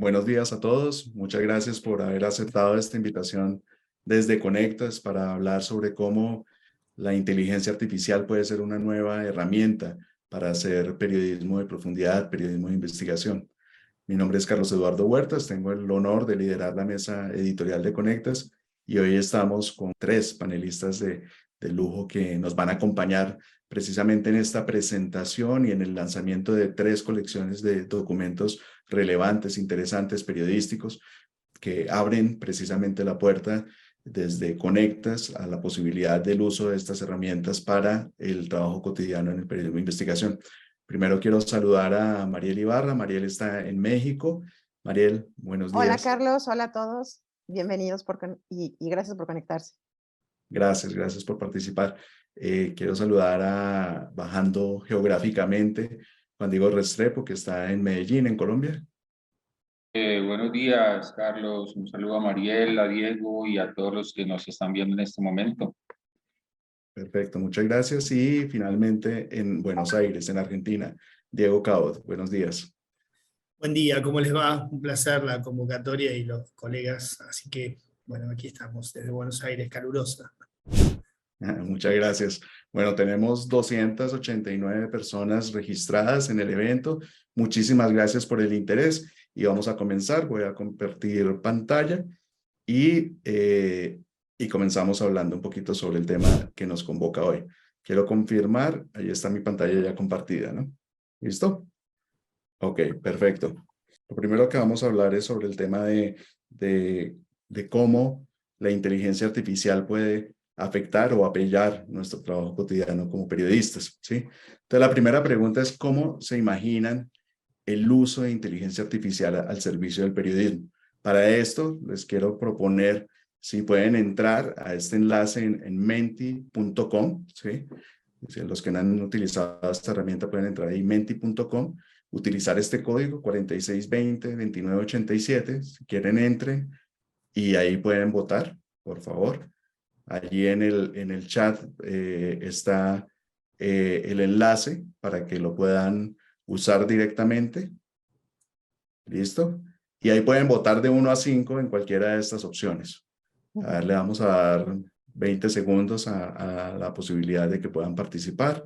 buenos días a todos. Muchas gracias por haber aceptado esta invitación desde Conectas para hablar sobre cómo la inteligencia artificial puede ser una nueva herramienta para hacer periodismo de profundidad, periodismo de investigación. Mi nombre es Carlos Eduardo Huertas, tengo el honor de liderar la mesa editorial de Conectas y hoy estamos con tres panelistas de lujo que nos van a acompañar precisamente en esta presentación y en el lanzamiento de tres colecciones de documentos relevantes, interesantes, periodísticos, que abren precisamente la puerta desde Conectas a la posibilidad del uso de estas herramientas para el trabajo cotidiano en el periodismo de investigación. Primero quiero saludar a Mariel Ibarra. Mariel está en México. Mariel, buenos días. Hola Carlos, hola a todos. Bienvenidos y gracias por conectarse. Gracias por participar. Quiero saludar bajando geográficamente, Juan Diego Restrepo, que está en Medellín, en Colombia. Buenos días, Carlos. Un saludo a Mariel, a Diego y a todos los que nos están viendo en este momento. Perfecto, muchas gracias. Y finalmente en Buenos Aires, en Argentina, Diego Cabot. Buenos días. Buen día, ¿cómo les va? Un placer la convocatoria y los colegas. Así que, bueno, aquí estamos desde Buenos Aires, calurosa. Muchas gracias. Bueno, tenemos 289 personas registradas en el evento. Muchísimas gracias por el interés y vamos a comenzar. Voy a compartir pantalla y comenzamos hablando un poquito sobre el tema que nos convoca hoy. Quiero confirmar, ahí está mi pantalla ya compartida, ¿no? ¿Listo? Ok, perfecto. Lo primero que vamos a hablar es sobre el tema de cómo la inteligencia artificial puede afectar o apoyar nuestro trabajo cotidiano como periodistas, ¿sí? Entonces, la primera pregunta es cómo se imaginan el uso de inteligencia artificial al servicio del periodismo. Para esto, les quiero proponer, si pueden entrar a este enlace en menti.com, ¿sí? Los que no han utilizado esta herramienta pueden entrar ahí, menti.com, utilizar este código 4620-2987, si quieren entren y ahí pueden votar, por favor. Allí en el chat está el enlace para que lo puedan usar directamente. ¿Listo? Y ahí pueden votar de 1 a 5 en cualquiera de estas opciones. A ver, le vamos a dar 20 segundos a la posibilidad de que puedan participar.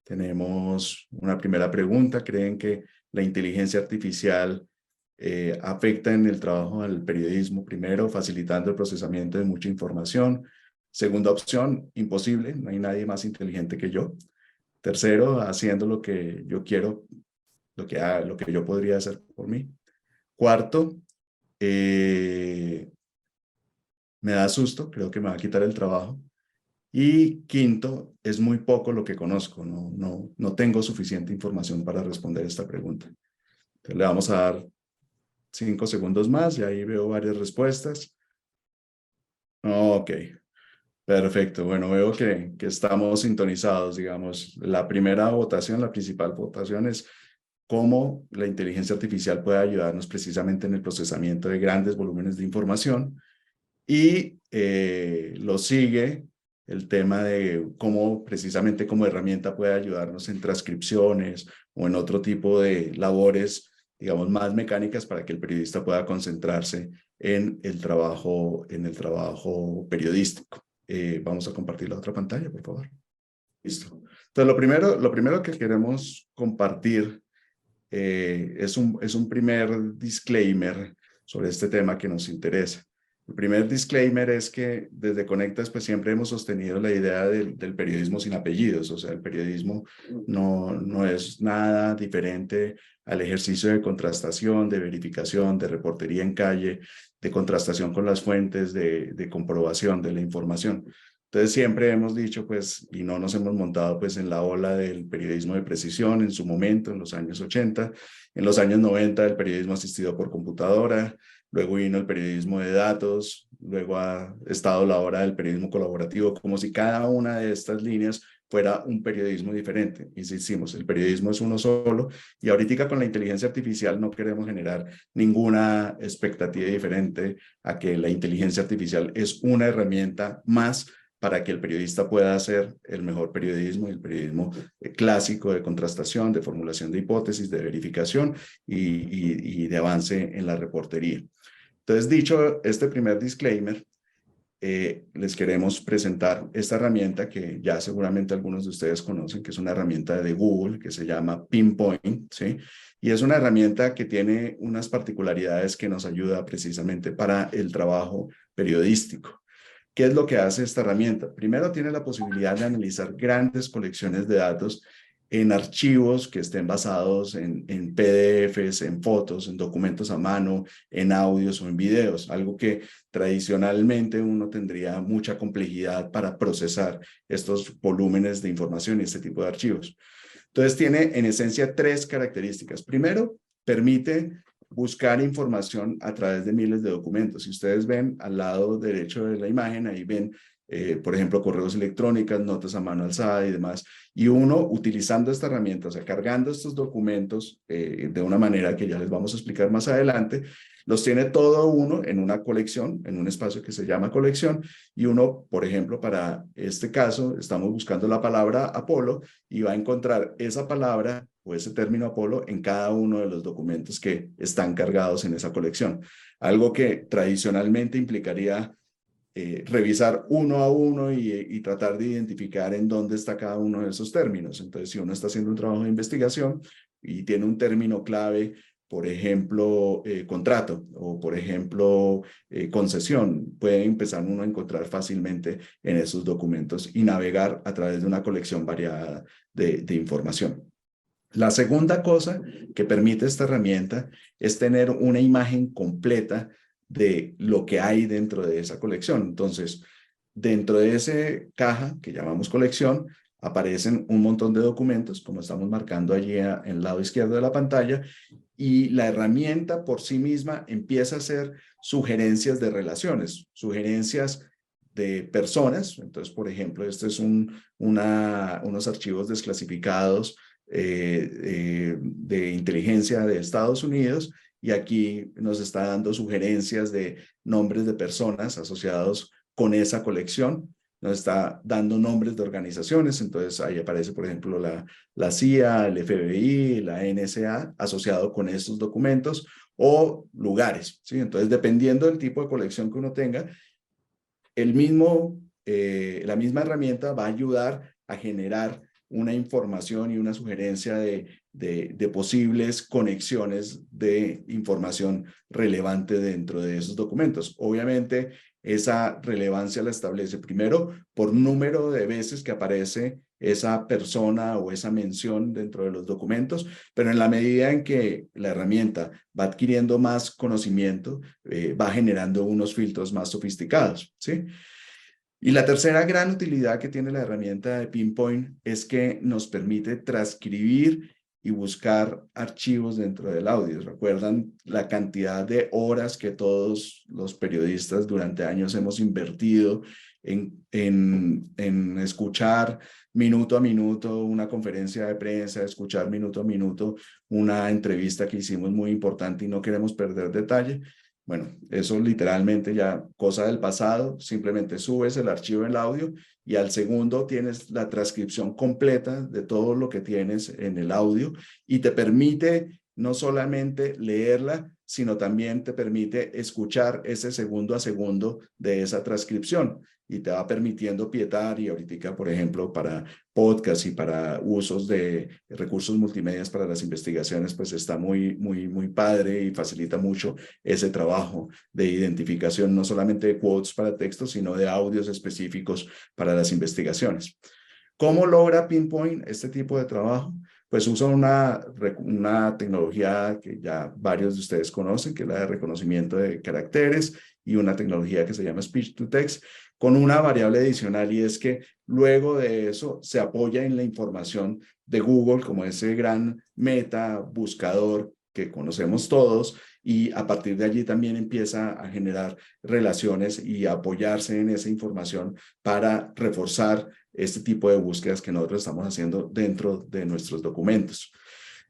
Tenemos una primera pregunta. ¿Creen que la inteligencia artificial afecta en el trabajo del periodismo? Primero, facilitando el procesamiento de mucha información. Segunda opción, imposible, no hay nadie más inteligente que yo. Tercero, haciendo lo que yo quiero, lo que yo podría hacer por mí. Cuarto, me da susto, creo que me va a quitar el trabajo. Y quinto, es muy poco lo que conozco, no tengo suficiente información para responder esta pregunta. Entonces, le vamos a dar 5 segundos más y ahí veo varias respuestas. Ok. Perfecto, bueno, veo que estamos sintonizados, digamos. La primera votación, la principal votación es cómo la inteligencia artificial puede ayudarnos precisamente en el procesamiento de grandes volúmenes de información. Y lo sigue el tema de cómo precisamente como herramienta puede ayudarnos en transcripciones o en otro tipo de labores, digamos, más mecánicas para que el periodista pueda concentrarse en el trabajo periodístico. Vamos a compartir la otra pantalla, por favor. Listo. Entonces, lo primero que queremos compartir es un primer disclaimer sobre este tema que nos interesa. El primer disclaimer es que desde Conectas pues siempre hemos sostenido la idea del periodismo sin apellidos, o sea, el periodismo no es nada diferente al ejercicio de contrastación, de verificación, de reportería en calle, de contrastación con las fuentes, de comprobación de la información. Entonces siempre hemos dicho pues, y no nos hemos montado pues en la ola del periodismo de precisión en su momento, en los años 80, en los años 90 el periodismo asistido por computadora, luego vino el periodismo de datos, luego ha estado la hora del periodismo colaborativo, como si cada una de estas líneas fuera un periodismo diferente. Insistimos, el periodismo es uno solo y ahorita con la inteligencia artificial no queremos generar ninguna expectativa diferente a que la inteligencia artificial es una herramienta más para que el periodista pueda hacer el mejor periodismo, el periodismo clásico de contrastación, de formulación de hipótesis, de verificación y de avance en la reportería. Entonces, dicho este primer disclaimer, les queremos presentar esta herramienta que ya seguramente algunos de ustedes conocen, que es una herramienta de Google que se llama Pinpoint, ¿sí? Y es una herramienta que tiene unas particularidades que nos ayuda precisamente para el trabajo periodístico. ¿Qué es lo que hace esta herramienta? Primero, tiene la posibilidad de analizar grandes colecciones de datos en archivos que estén basados en PDFs, en fotos, en documentos a mano, en audios o en videos, algo que tradicionalmente uno tendría mucha complejidad para procesar estos volúmenes de información y este tipo de archivos. Entonces tiene en esencia tres características. Primero, permite buscar información a través de miles de documentos. Si ustedes ven al lado derecho de la imagen, ahí ven, por ejemplo, correos electrónicos, notas a mano alzada y demás. Y uno, utilizando esta herramienta, o sea, cargando estos documentos de una manera que ya les vamos a explicar más adelante, los tiene todo uno en una colección, en un espacio que se llama colección, y uno, por ejemplo, para este caso, estamos buscando la palabra Apolo y va a encontrar esa palabra o ese término Apolo en cada uno de los documentos que están cargados en esa colección. Algo que tradicionalmente implicaría revisar uno a uno y tratar de identificar en dónde está cada uno de esos términos. Entonces, si uno está haciendo un trabajo de investigación y tiene un término clave, por ejemplo, contrato o, por ejemplo, concesión, puede empezar uno a encontrar fácilmente en esos documentos y navegar a través de una colección variada de información. La segunda cosa que permite esta herramienta es tener una imagen completa de lo que hay dentro de esa colección. Entonces, dentro de esa caja que llamamos colección, aparecen un montón de documentos, como estamos marcando allí en el lado izquierdo de la pantalla, y la herramienta por sí misma empieza a hacer sugerencias de relaciones, sugerencias de personas. Entonces, por ejemplo, este es unos archivos desclasificados de inteligencia de Estados Unidos, y aquí nos está dando sugerencias de nombres de personas asociados con esa colección. Nos está dando nombres de organizaciones, entonces ahí aparece, por ejemplo, la CIA, el FBI, la NSA, asociado con estos documentos, o lugares, ¿sí? Entonces, dependiendo del tipo de colección que uno tenga, la misma herramienta va a ayudar a generar una información y una sugerencia de posibles conexiones de información relevante dentro de esos documentos. Obviamente, esa relevancia la establece primero por número de veces que aparece esa persona o esa mención dentro de los documentos, pero en la medida en que la herramienta va adquiriendo más conocimiento, va generando unos filtros más sofisticados, ¿sí? Y la tercera gran utilidad que tiene la herramienta de Pinpoint es que nos permite transcribir y buscar archivos dentro del audio. ¿Recuerdan la cantidad de horas que todos los periodistas durante años hemos invertido en escuchar minuto a minuto una conferencia de prensa, escuchar minuto a minuto una entrevista que hicimos muy importante y no queremos perder detalle? Bueno, eso literalmente ya cosa del pasado, simplemente subes el archivo en audio y al segundo tienes la transcripción completa de todo lo que tienes en el audio y te permite no solamente leerla, sino también te permite escuchar ese segundo a segundo de esa transcripción y te va permitiendo pietar. Y ahorita, por ejemplo, para podcast y para usos de recursos multimedia para las investigaciones, pues está muy padre y facilita mucho ese trabajo de identificación, no solamente de quotes para textos, sino de audios específicos para las investigaciones. ¿Cómo logra Pinpoint este tipo de trabajo? Pues usa una tecnología que ya varios de ustedes conocen, que es la de reconocimiento de caracteres, y una tecnología que se llama Speech to Text, con una variable adicional, y es que luego de eso se apoya en la información de Google como ese gran meta buscador que conocemos todos, y a partir de allí también empieza a generar relaciones y apoyarse en esa información para reforzar este tipo de búsquedas que nosotros estamos haciendo dentro de nuestros documentos.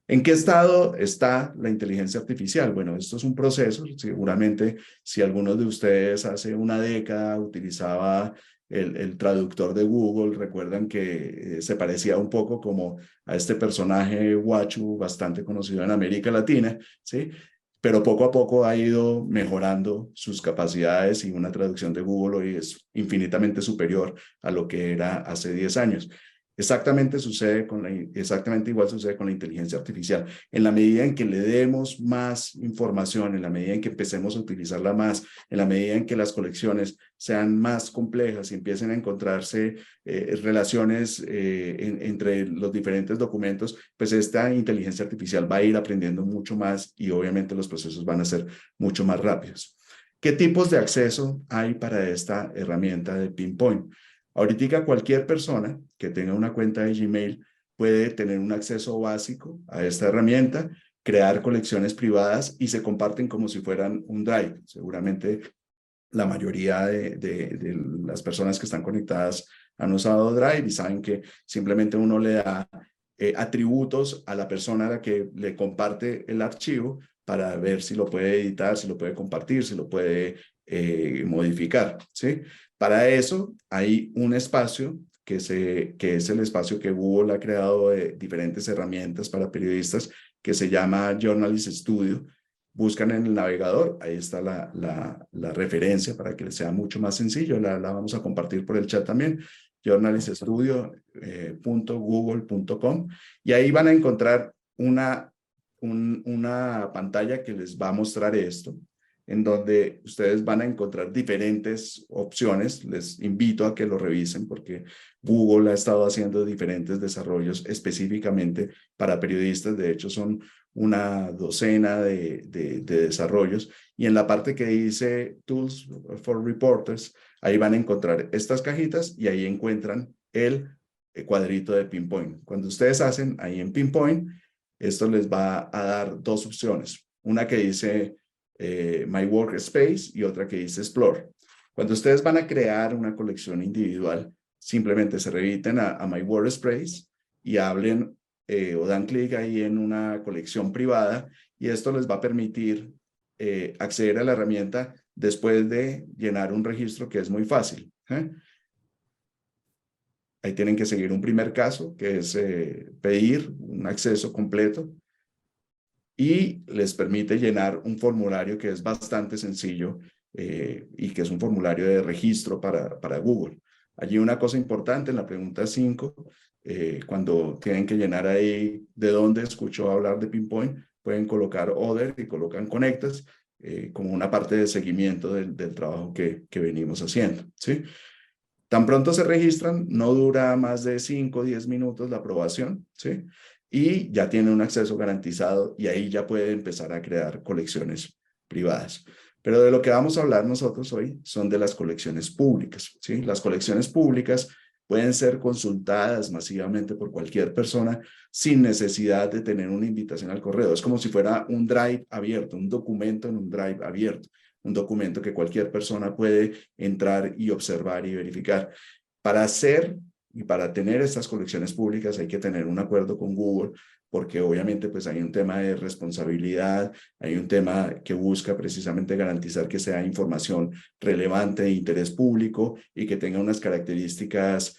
¿En qué estado está la inteligencia artificial? Bueno, esto es un proceso. Seguramente si algunos de ustedes hace una década utilizaba el traductor de Google. Recuerdan que se parecía un poco como a este personaje Guachu, bastante conocido en América Latina, ¿sí? Pero poco a poco ha ido mejorando sus capacidades y una traducción de Google hoy es infinitamente superior a lo que era hace 10 años. Exactamente igual sucede con la inteligencia artificial. En la medida en que le demos más información, en la medida en que empecemos a utilizarla más, en la medida en que las colecciones sean más complejas y empiecen a encontrarse relaciones entre los diferentes documentos, pues esta inteligencia artificial va a ir aprendiendo mucho más y obviamente los procesos van a ser mucho más rápidos. ¿Qué tipos de acceso hay para esta herramienta de Pinpoint? Ahorita cualquier persona que tenga una cuenta de Gmail puede tener un acceso básico a esta herramienta, crear colecciones privadas y se comparten como si fueran un Drive. Seguramente la mayoría de las personas que están conectadas han usado Drive y saben que simplemente uno le da atributos a la persona a la que le comparte el archivo para ver si lo puede editar, si lo puede compartir, si lo puede modificar, ¿sí? Para eso hay un espacio que es el espacio que Google ha creado de diferentes herramientas para periodistas que se llama Journalist Studio. Buscan en el navegador, ahí está la referencia para que les sea mucho más sencillo, la vamos a compartir por el chat también, journaliststudio.google.com, y ahí van a encontrar una pantalla que les va a mostrar esto, en donde ustedes van a encontrar diferentes opciones. Les invito a que lo revisen porque Google ha estado haciendo diferentes desarrollos específicamente para periodistas. De hecho, son una docena de desarrollos. Y en la parte que dice Tools for Reporters, ahí van a encontrar estas cajitas y ahí encuentran el cuadrito de Pinpoint. Cuando ustedes hacen ahí en Pinpoint, esto les va a dar dos opciones. Una que dice My Workspace y otra que dice Explore. Cuando ustedes van a crear una colección individual, simplemente se remiten a My Workspace y hablen o dan clic ahí en una colección privada y esto les va a permitir acceder a la herramienta después de llenar un registro que es muy fácil. Ahí tienen que seguir un primer caso que es pedir un acceso completo y les permite llenar un formulario que es bastante sencillo y que es un formulario de registro para Google. Allí una cosa importante en la pregunta 5, cuando tienen que llenar ahí de dónde escuchó hablar de Pinpoint, pueden colocar Other y colocan Conectas como una parte de seguimiento del trabajo que venimos haciendo, ¿sí? Tan pronto se registran, no dura más de 5 o 10 minutos la aprobación, ¿sí? Y ya tiene un acceso garantizado y ahí ya puede empezar a crear colecciones privadas. Pero de lo que vamos a hablar nosotros hoy son de las colecciones públicas, ¿sí? Las colecciones públicas pueden ser consultadas masivamente por cualquier persona sin necesidad de tener una invitación al correo. Es como si fuera un Drive abierto, un documento en un Drive abierto, un documento que cualquier persona puede entrar y observar y verificar. Para hacer y para tener estas colecciones públicas hay que tener un acuerdo con Google, porque obviamente pues hay un tema de responsabilidad, hay un tema que busca precisamente garantizar que sea información relevante de interés público y que tenga unas características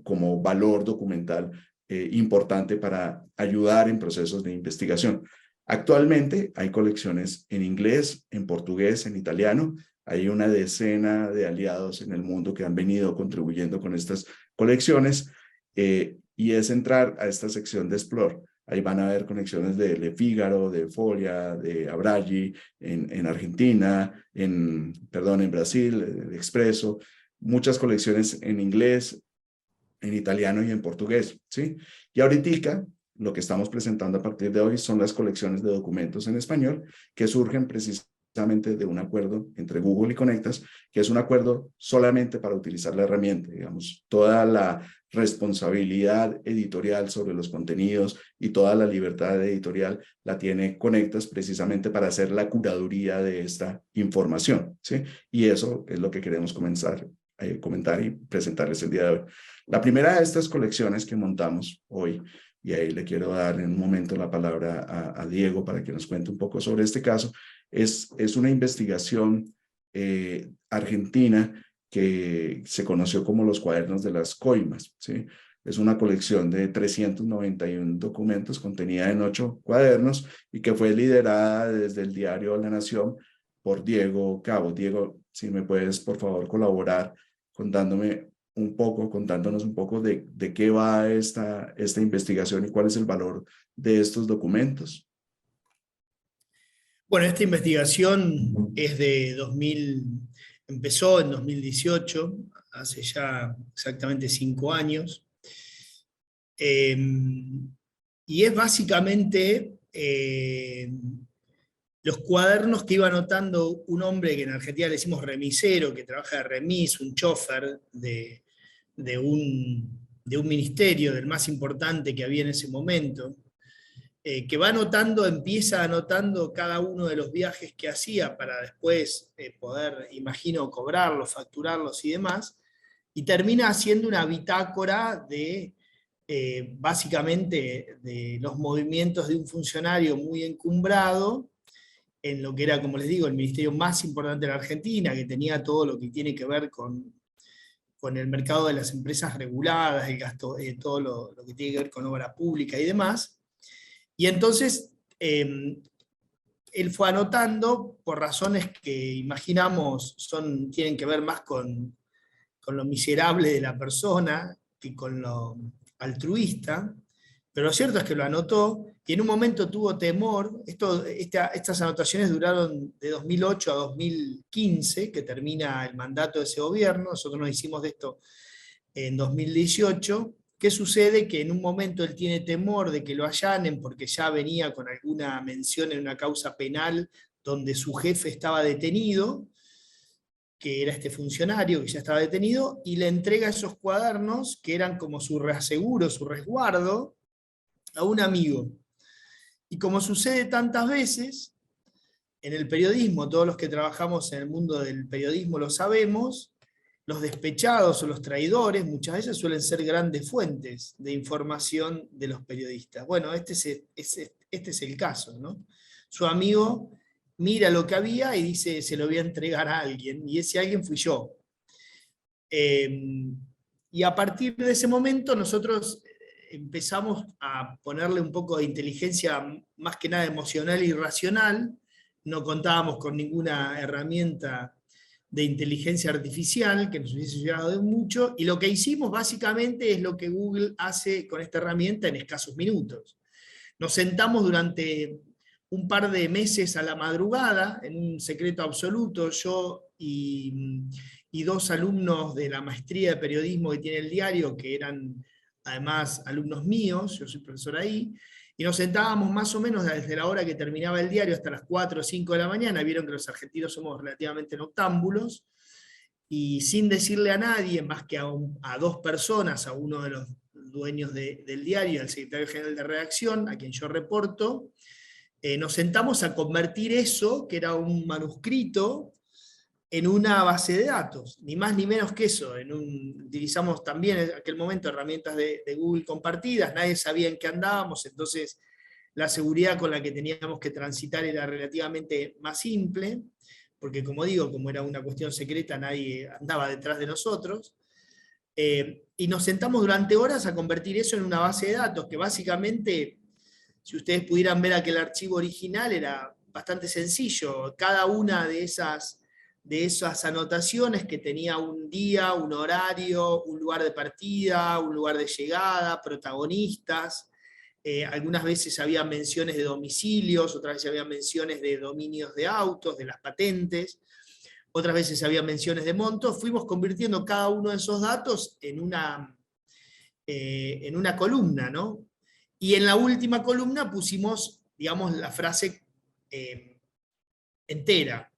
como valor documental importante para ayudar en procesos de investigación. Actualmente hay colecciones en inglés, en portugués, en italiano. Hay una decena de aliados en el mundo que han venido contribuyendo con estas colecciones y es entrar a esta sección de Explore. Ahí van a ver conexiones de Le Figaro, de Folia, de Abragi, en Argentina, en Brasil, de Expresso, muchas colecciones en inglés, en italiano y en portugués, ¿sí? Y ahorita lo que estamos presentando a partir de hoy son las colecciones de documentos en español que surgen precisamente de un acuerdo entre Google y Conectas, que es un acuerdo solamente para utilizar la herramienta, digamos, toda la responsabilidad editorial sobre los contenidos y toda la libertad editorial la tiene Conectas precisamente para hacer la curaduría de esta información, ¿sí? Y eso es lo que queremos comentar y presentarles el día de hoy. La primera de estas colecciones que montamos hoy, y ahí le quiero dar en un momento la palabra a Diego para que nos cuente un poco sobre este caso, es una investigación argentina que se conoció como los cuadernos de las coimas, ¿sí? Es una colección de 391 documentos contenida en 8 cuadernos y que fue liderada desde el diario La Nación por Diego Cabo. Diego, si me puedes por favor colaborar contándonos un poco de qué va esta investigación y cuál es el valor de estos documentos. Bueno, esta investigación es de empezó en 2018, hace ya exactamente 5 años. Y es básicamente los cuadernos que iba anotando un hombre que en Argentina le decimos remisero, que trabaja de remis, un chofer de un ministerio, del más importante que había en ese momento, que va anotando, empieza anotando cada uno de los viajes que hacía para después poder, imagino, cobrarlos, facturarlos y demás, y termina haciendo una bitácora de básicamente de los movimientos de un funcionario muy encumbrado en lo que era, como les digo, el ministerio más importante de la Argentina, que tenía todo lo que tiene que ver con el mercado de las empresas reguladas, el gasto, todo lo que tiene que ver con obra pública y demás. Y entonces él fue anotando por razones que imaginamos tienen que ver más con lo miserable de la persona que con lo altruista, pero lo cierto es que lo anotó y en un momento tuvo temor. Estas anotaciones duraron de 2008 a 2015, que termina el mandato de ese gobierno. Nosotros nos hicimos de esto en 2018. ¿Qué sucede? Que en un momento él tiene temor de que lo allanen porque ya venía con alguna mención en una causa penal donde su jefe estaba detenido, que era este funcionario que ya estaba detenido, y le entrega esos cuadernos que eran como su reaseguro, su resguardo, a un amigo. Y como sucede tantas veces en el periodismo, todos los que trabajamos en el mundo del periodismo lo sabemos, los despechados o los traidores muchas veces suelen ser grandes fuentes de información de los periodistas. Bueno, este es el caso, ¿no? Su amigo mira lo que había y dice, se lo voy a entregar a alguien, y ese alguien fui yo. Y a partir de ese momento nosotros empezamos a ponerle un poco de inteligencia, más que nada emocional y racional. No contábamos con ninguna herramienta de inteligencia artificial que nos hubiese ayudado de mucho, y lo que hicimos básicamente es lo que Google hace con esta herramienta en escasos minutos. Nos sentamos durante un par de meses a la madrugada, en un secreto absoluto, yo y 2 alumnos de la maestría de periodismo que tiene el diario, que eran además alumnos míos, yo soy profesor ahí, y nos sentábamos más o menos desde la hora que terminaba el diario hasta las 4 o 5 de la mañana. Vieron que los argentinos somos relativamente noctámbulos, y sin decirle a nadie, más que a 2 personas, a uno de los dueños del diario, al secretario general de redacción, a quien yo reporto, nos sentamos a convertir eso, que era un manuscrito, en una base de datos, ni más ni menos que eso. Utilizamos también en aquel momento herramientas de Google compartidas, nadie sabía en qué andábamos, entonces la seguridad con la que teníamos que transitar era relativamente más simple, porque como digo, como era una cuestión secreta, nadie andaba detrás de nosotros. Y nos sentamos durante horas a convertir eso en una base de datos, que básicamente, si ustedes pudieran ver aquel archivo original, era bastante sencillo. Cada una de esas anotaciones que tenía un día, un horario, un lugar de partida, un lugar de llegada, protagonistas. Algunas veces había menciones de domicilios, otras veces había menciones de dominios de autos, de las patentes, otras veces había menciones de montos. Fuimos convirtiendo cada uno de esos datos en una columna, ¿no? Y en la última columna pusimos, digamos, la frase entera.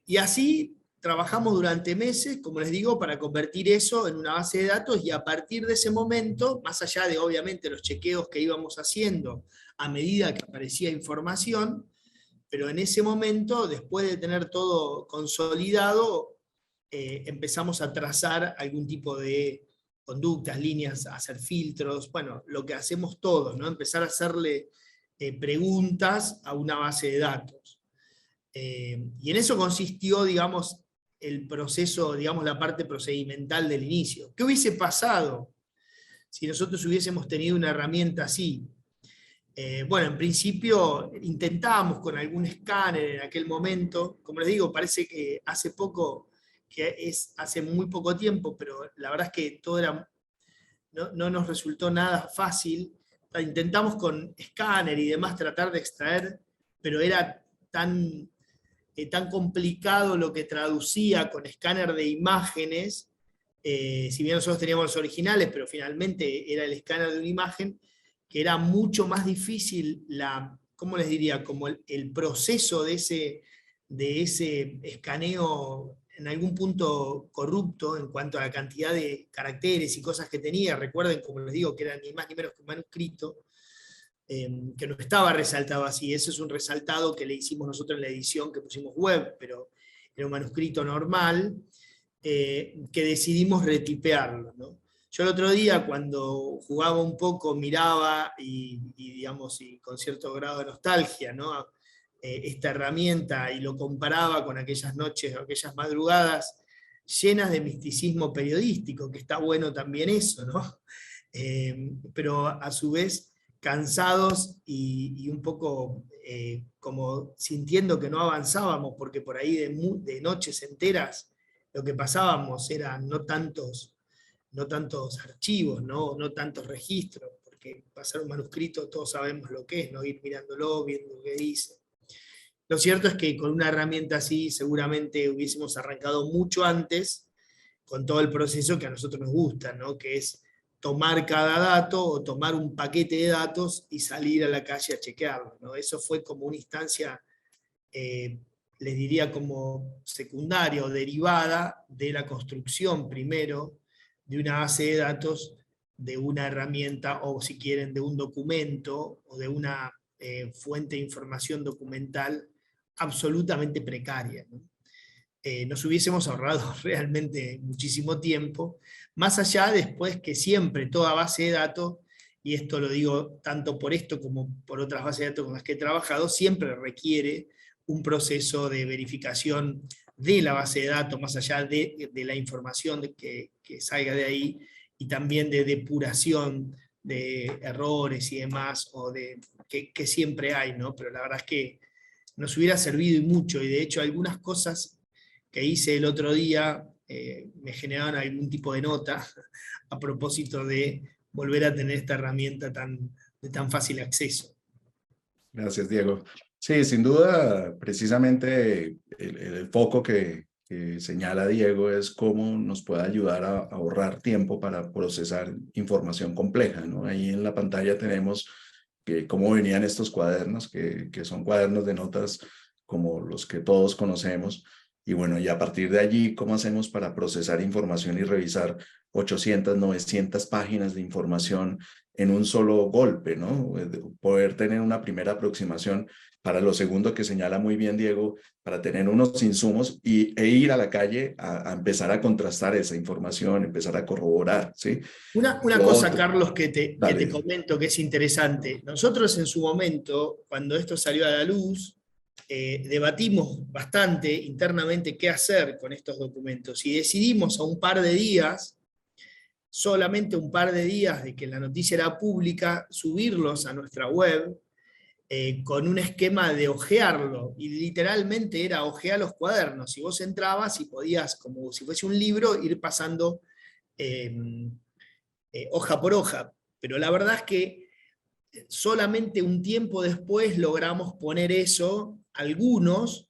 Y así trabajamos durante meses, como les digo, para convertir eso en una base de datos, y a partir de ese momento, más allá de obviamente los chequeos que íbamos haciendo a medida que aparecía información, pero en ese momento, después de tener todo consolidado, empezamos a trazar algún tipo de conductas, líneas, a hacer filtros, bueno, lo que hacemos todos, ¿no? Empezar a hacerle preguntas a una base de datos. Y en eso consistió, digamos, el proceso, digamos, la parte procedimental del inicio. ¿Qué hubiese pasado si nosotros hubiésemos tenido una herramienta así? Bueno, en principio intentábamos con algún escáner en aquel momento. Como les digo, parece que hace muy poco tiempo, pero la verdad es que todo no nos resultó nada fácil. Intentamos con escáner y demás tratar de extraer, pero era tan complicado lo que traducía con escáner de imágenes, si bien nosotros teníamos los originales, pero finalmente era el escáner de una imagen, que era mucho más difícil ¿cómo les diría? Como el proceso de ese escaneo en algún punto corrupto en cuanto a la cantidad de caracteres y cosas que tenía. Recuerden, como les digo, que era ni más ni menos que un manuscrito, que no estaba resaltado así. Ese es un resaltado que le hicimos nosotros en la edición que pusimos web, pero era un manuscrito normal, que decidimos retipearlo, ¿no? Yo el otro día, cuando jugaba un poco, miraba digamos, y con cierto grado de nostalgia, ¿no? Esta herramienta, y lo comparaba con aquellas noches, aquellas madrugadas llenas de misticismo periodístico, que está bueno también eso, ¿no? Pero a su vez cansados y un poco como sintiendo que no avanzábamos, porque por ahí de noches enteras lo que pasábamos eran no tantos archivos, no tantos registros, porque pasar un manuscrito todos sabemos lo que es, no ir mirándolo, viendo qué dice. Lo cierto es que con una herramienta así seguramente hubiésemos arrancado mucho antes con todo el proceso que a nosotros nos gusta, ¿no? Que es tomar cada dato o tomar un paquete de datos y salir a la calle a chequearlo, ¿no? Eso fue como una instancia, les diría como secundaria o derivada de la construcción primero de una base de datos, de una herramienta, o si quieren, de un documento, o de una fuente de información documental absolutamente precaria, ¿no? Nos hubiésemos ahorrado realmente muchísimo tiempo, más allá después que siempre toda base de datos, y esto lo digo tanto por esto como por otras bases de datos con las que he trabajado, siempre requiere un proceso de verificación de la base de datos, más allá de la información que salga de ahí, y también de depuración de errores y demás, o que siempre hay, ¿no? Pero la verdad es que nos hubiera servido y mucho, y de hecho algunas cosas que hice el otro día me generaban algún tipo de nota a propósito de volver a tener esta herramienta de tan fácil acceso. Gracias, Diego. Sí, sin duda, precisamente el foco que señala Diego es cómo nos puede ayudar a ahorrar tiempo para procesar información compleja, ¿no? Ahí en la pantalla tenemos cómo venían estos cuadernos, que son cuadernos de notas como los que todos conocemos. Y bueno, y a partir de allí, ¿cómo hacemos para procesar información y revisar 800, 900 páginas de información en un solo golpe, ¿no? Poder tener una primera aproximación para lo segundo que señala muy bien Diego, para tener unos insumos e ir a la calle a empezar a contrastar esa información, empezar a corroborar, ¿sí? Una cosa, Carlos, que te comento que es interesante. Nosotros en su momento, cuando esto salió a la luz, debatimos bastante internamente qué hacer con estos documentos, y decidimos a un par de días, solamente un par de días de que la noticia era pública, subirlos a nuestra web, con un esquema de hojearlo, y literalmente era hojear los cuadernos, y vos entrabas y podías, como si fuese un libro, ir pasando hoja por hoja, pero la verdad es que solamente un tiempo después logramos poner eso, algunos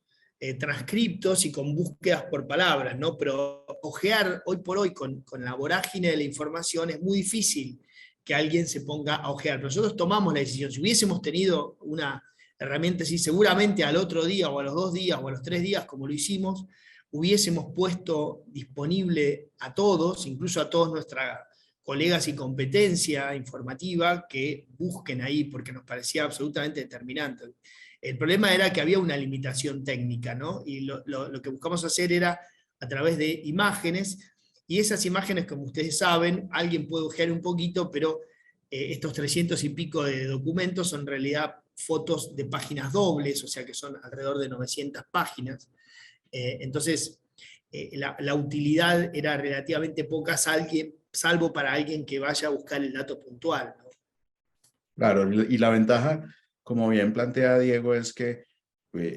transcriptos y con búsquedas por palabras, ¿no? Pero hojear hoy por hoy con la vorágine de la información es muy difícil que alguien se ponga a hojear. Pero nosotros tomamos la decisión. Si hubiésemos tenido una herramienta así, seguramente al otro día, o a los 2 días, o a los 3 días, como lo hicimos, hubiésemos puesto disponible a todos, incluso a todos nuestros colegas y competencia informativa, que busquen ahí, porque nos parecía absolutamente determinante. El problema era que había una limitación técnica, ¿no? Y lo que buscamos hacer era a través de imágenes, y esas imágenes, como ustedes saben, alguien puede ojear un poquito, pero estos 300 y pico de documentos son en realidad fotos de páginas dobles, o sea que son alrededor de 900 páginas. Entonces, la utilidad era relativamente poca, salvo para alguien que vaya a buscar el dato puntual, ¿no? Claro, y la ventaja, como bien plantea Diego, es que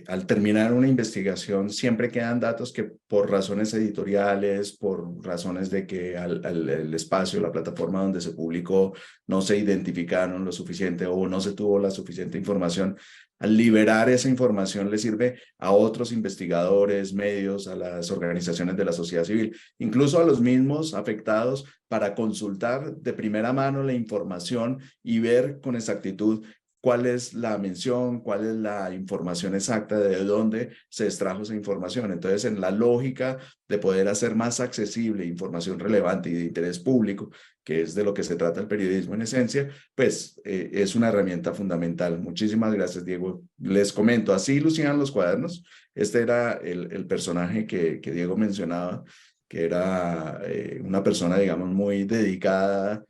al terminar una investigación siempre quedan datos que por razones editoriales, por razones de que el espacio, la plataforma donde se publicó no se identificaron lo suficiente o no se tuvo la suficiente información. Al liberar esa información le sirve a otros investigadores, medios, a las organizaciones de la sociedad civil, incluso a los mismos afectados para consultar de primera mano la información y ver con exactitud cuál es la mención, cuál es la información exacta de dónde se extrajo esa información. Entonces, en la lógica de poder hacer más accesible información relevante y de interés público, que es de lo que se trata el periodismo en esencia, pues es una herramienta fundamental. Muchísimas gracias, Diego. Les comento, así lucían los cuadernos. Este era el personaje que Diego mencionaba, que era una persona, digamos, muy dedicada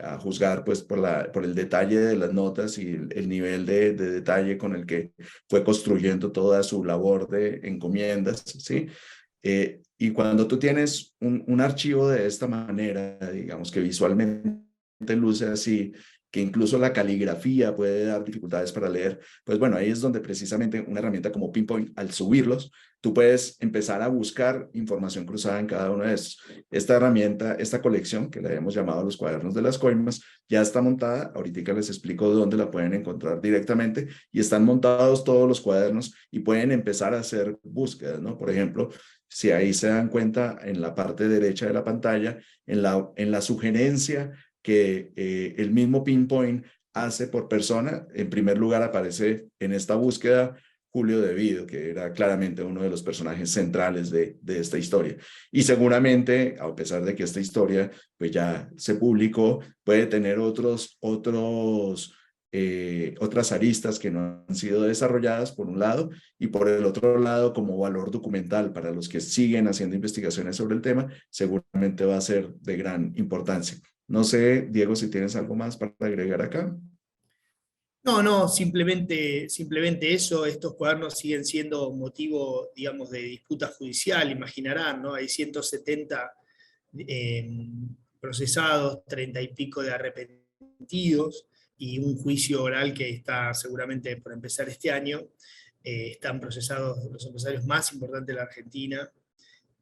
a juzgar pues por el detalle de las notas y el nivel de detalle con el que fue construyendo toda su labor de encomiendas, ¿sí? Y cuando tú tienes un archivo de esta manera, digamos que visualmente luce así, que incluso la caligrafía puede dar dificultades para leer, pues bueno, ahí es donde precisamente una herramienta como Pinpoint, al subirlos, tú puedes empezar a buscar información cruzada en cada uno de estos. Esta herramienta, esta colección, que la hemos llamado los cuadernos de las coimas, ya está montada. Ahorita les explico dónde la pueden encontrar directamente y están montados todos los cuadernos y pueden empezar a hacer búsquedas, ¿no? Por ejemplo, si ahí se dan cuenta en la parte derecha de la pantalla, en la sugerencia que el mismo Pinpoint hace por persona, en primer lugar aparece en esta búsqueda Julio Devido, que era claramente uno de los personajes centrales de esta historia. Y seguramente, a pesar de que esta historia pues ya se publicó, puede tener otras aristas que no han sido desarrolladas por un lado, y por el otro lado, como valor documental para los que siguen haciendo investigaciones sobre el tema, seguramente va a ser de gran importancia. No sé, Diego, si tienes algo más para agregar acá. No, simplemente eso. Estos cuadernos siguen siendo motivo, digamos, de disputa judicial, imaginarán, ¿no? Hay 170 procesados, 30 y pico de arrepentidos, y un juicio oral que está seguramente por empezar este año. Están procesados los empresarios más importantes de la Argentina,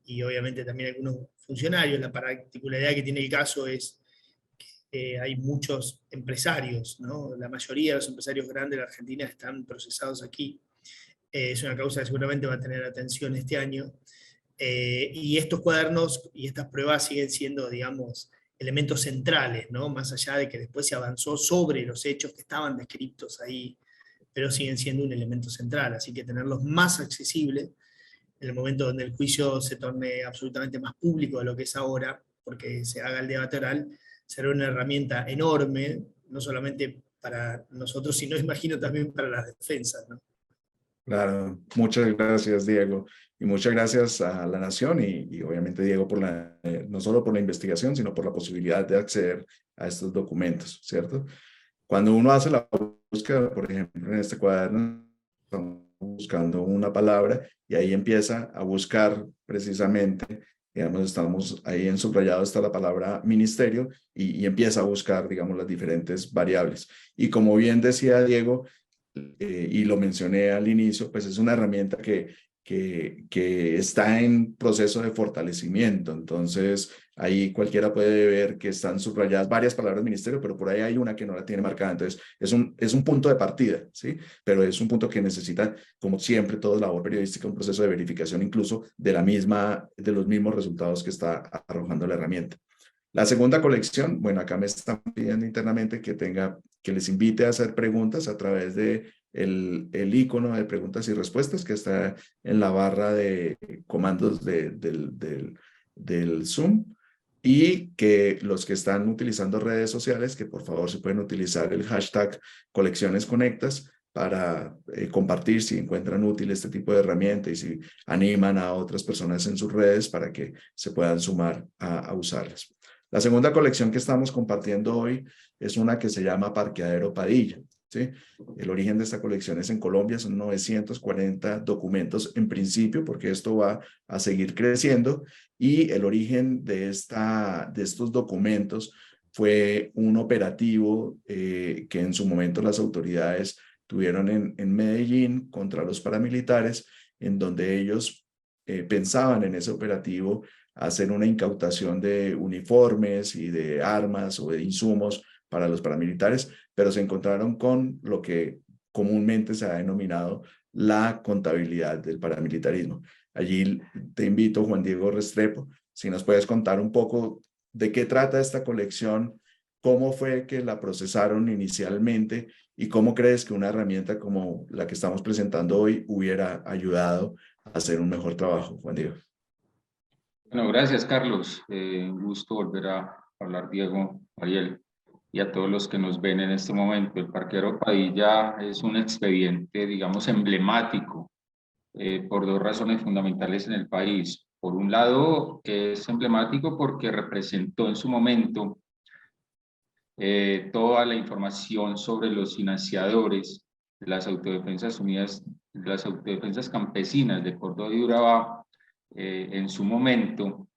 y obviamente también algunos funcionarios. La particularidad que tiene el caso es hay muchos empresarios, ¿no? La mayoría de los empresarios grandes de la Argentina están procesados aquí. Es una causa que seguramente va a tener atención este año. Y estos cuadernos y estas pruebas siguen siendo, digamos, elementos centrales, ¿no? Más allá de que después se avanzó sobre los hechos que estaban descritos ahí, pero siguen siendo un elemento central. Así que tenerlos más accesibles en el momento donde el juicio se torne absolutamente más público de lo que es ahora, porque se haga el debate oral, será una herramienta enorme, no solamente para nosotros, sino imagino también para las defensas, ¿no? Claro, muchas gracias, Diego. Y muchas gracias a la Nación y obviamente, Diego, por no solo por la investigación, sino por la posibilidad de acceder a estos documentos, ¿cierto? Cuando uno hace la búsqueda, por ejemplo, en este cuaderno, estamos buscando una palabra y ahí empieza a buscar precisamente, digamos, estamos ahí en subrayado está la palabra ministerio y empieza a buscar, digamos, las diferentes variables. Y como bien decía Diego, y lo mencioné al inicio, pues es una herramienta que está en proceso de fortalecimiento. Entonces, ahí cualquiera puede ver que están subrayadas varias palabras ministerio, pero por ahí hay una que no la tiene marcada. Entonces, es un punto de partida, ¿sí? Pero es un punto que necesita, como siempre, toda labor periodística, un proceso de verificación incluso de los mismos resultados que está arrojando la herramienta. La segunda colección, bueno, acá me están pidiendo internamente que les invite a hacer preguntas a través de el icono de preguntas y respuestas que está en la barra de comandos del Zoom, y que los que están utilizando redes sociales, que por favor se pueden utilizar el hashtag coleccionesconectas para compartir si encuentran útil este tipo de herramienta y si animan a otras personas en sus redes para que se puedan sumar a usarlas. La segunda colección que estamos compartiendo hoy es una que se llama Parqueadero Padilla. ¿sí? El origen de esta colección es en Colombia, son 940 documentos en principio, porque esto va a seguir creciendo, y el origen de estos documentos fue un operativo que en su momento las autoridades tuvieron en Medellín contra los paramilitares, en donde ellos pensaban en ese operativo hacer una incautación de uniformes y de armas o de insumos para los paramilitares, pero se encontraron con lo que comúnmente se ha denominado la contabilidad del paramilitarismo. Allí te invito, Juan Diego Restrepo, si nos puedes contar un poco de qué trata esta colección, cómo fue que la procesaron inicialmente y cómo crees que una herramienta como la que estamos presentando hoy hubiera ayudado a hacer un mejor trabajo, Juan Diego. Bueno, gracias, Carlos. Un gusto volver a hablar, Diego, Ariel, y a todos los que nos ven en este momento. El Parqueadero Padilla es un expediente, digamos, emblemático por dos razones fundamentales en el país. Por un lado, es emblemático porque representó en su momento toda la información sobre los financiadores de las autodefensas unidas, de las autodefensas campesinas de Córdoba y Urabá, en su momento,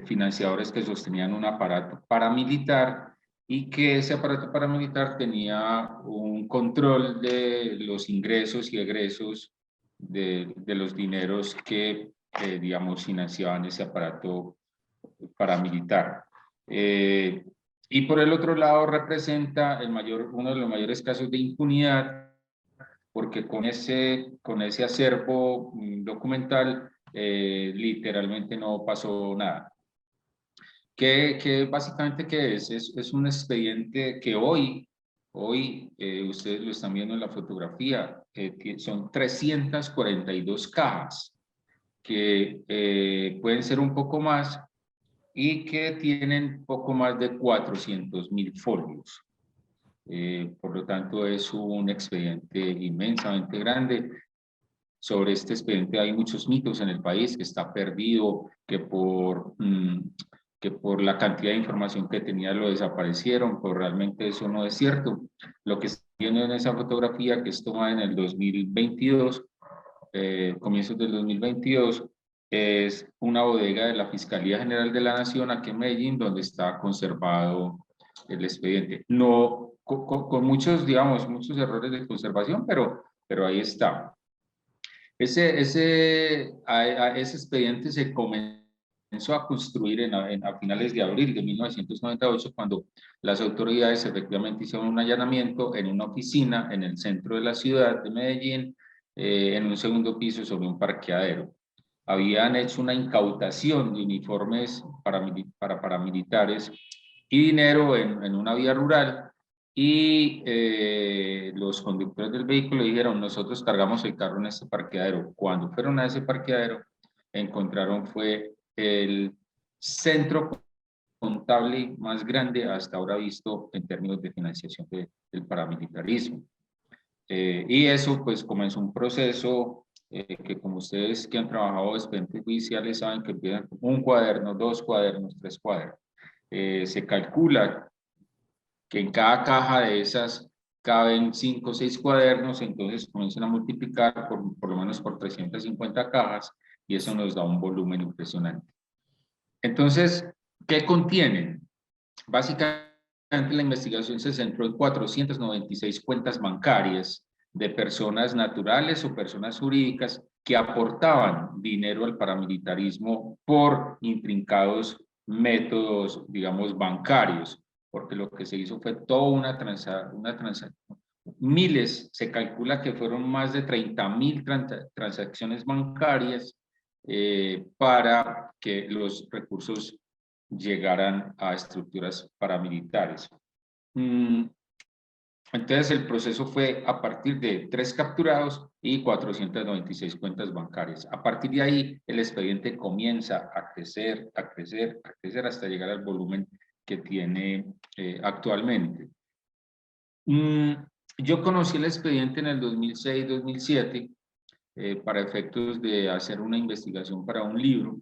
financiadores que sostenían un aparato paramilitar y que ese aparato paramilitar tenía un control de los ingresos y egresos de los dineros que, digamos, financiaban ese aparato paramilitar. Y por el otro lado representa uno de los mayores casos de impunidad, porque con ese acervo documental literalmente no pasó nada. Básicamente, ¿qué es? Es un expediente que hoy ustedes lo están viendo en la fotografía, son 342 cajas, que pueden ser un poco más, y que tienen poco más de 400.000 folios. Por lo tanto, es un expediente inmensamente grande. Sobre este expediente hay muchos mitos en el país, que está perdido, que por la cantidad de información que tenía lo desaparecieron, pues realmente eso no es cierto. Lo que está viendo en esa fotografía, que es tomada en el 2022, comienzos del 2022, es una bodega de la Fiscalía General de la Nación aquí en Medellín, donde está conservado el expediente. No con muchos, digamos, muchos errores de conservación, pero ahí está. Ese expediente se comenzó a construir a finales de abril de 1998, cuando las autoridades efectivamente hicieron un allanamiento en una oficina en el centro de la ciudad de Medellín, en un segundo piso sobre un parqueadero. Habían hecho una incautación de uniformes para paramilitares y dinero en una vía rural, y los conductores del vehículo dijeron: nosotros cargamos el carro en este parqueadero. Cuando fueron a ese parqueadero, encontraron fue el centro contable más grande hasta ahora visto en términos de financiación del paramilitarismo. Y eso pues comenzó un proceso que, como ustedes que han trabajado expedientes judiciales saben, que empiezan con un cuaderno, 2 cuadernos, 3 cuadernos. Se calcula que en cada caja de esas caben 5 o 6 cuadernos, entonces comienzan a multiplicar por lo menos por 350 cajas, y eso nos da un volumen impresionante. Entonces, ¿qué contienen? Básicamente, la investigación se centró en 496 cuentas bancarias de personas naturales o personas jurídicas que aportaban dinero al paramilitarismo por intrincados métodos, digamos, bancarios, porque lo que se hizo fue toda una transacción. Miles, se calcula que fueron más de 30.000 transacciones bancarias para que los recursos llegaran a estructuras paramilitares. Entonces el proceso fue a partir de 3 capturados y 496 cuentas bancarias. A partir de ahí el expediente comienza a crecer, a crecer, a crecer, hasta llegar al volumen que tiene actualmente. Yo conocí el expediente en el 2006-2007 para efectos de hacer una investigación para un libro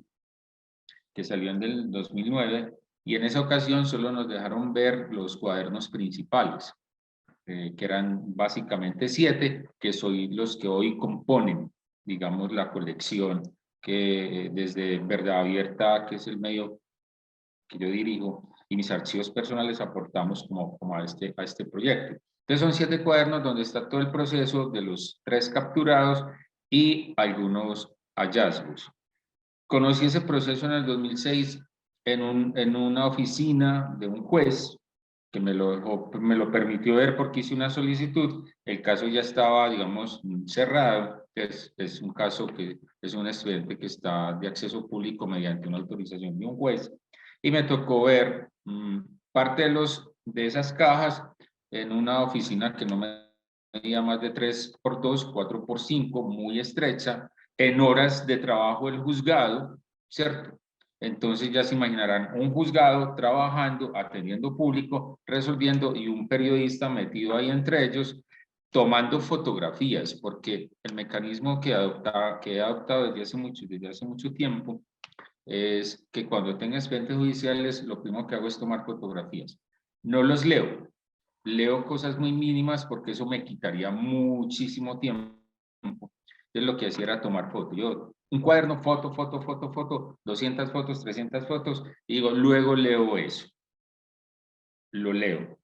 que salió en el 2009, y en esa ocasión solo nos dejaron ver los cuadernos principales. que eran básicamente 7, que son los que hoy componen, digamos, la colección que desde Verdad Abierta, que es el medio que yo dirijo, y mis archivos personales aportamos como a este proyecto. Entonces son 7 cuadernos donde está todo el proceso de los 3 capturados y algunos hallazgos. Conocí ese proceso en el 2006 en una oficina de un juez que me lo permitió ver porque hice una solicitud. El caso ya estaba, digamos, cerrado. Es un caso que es un expediente que está de acceso público mediante una autorización de un juez. Y me tocó ver parte de esas cajas en una oficina que no medía más de 3x2, 4x5, muy estrecha, en horas de trabajo del juzgado, ¿cierto? Entonces ya se imaginarán un juzgado trabajando, atendiendo público, resolviendo y un periodista metido ahí entre ellos, tomando fotografías, porque el mecanismo que he adoptado desde hace mucho tiempo es que cuando tenga expedientes judiciales, lo primero que hago es tomar fotografías. No los leo, leo cosas muy mínimas porque eso me quitaría muchísimo tiempo. Entonces lo que hacía era tomar fotos. Yo, un cuaderno, foto, 200 fotos, 300 fotos, y digo, luego leo eso. Lo leo,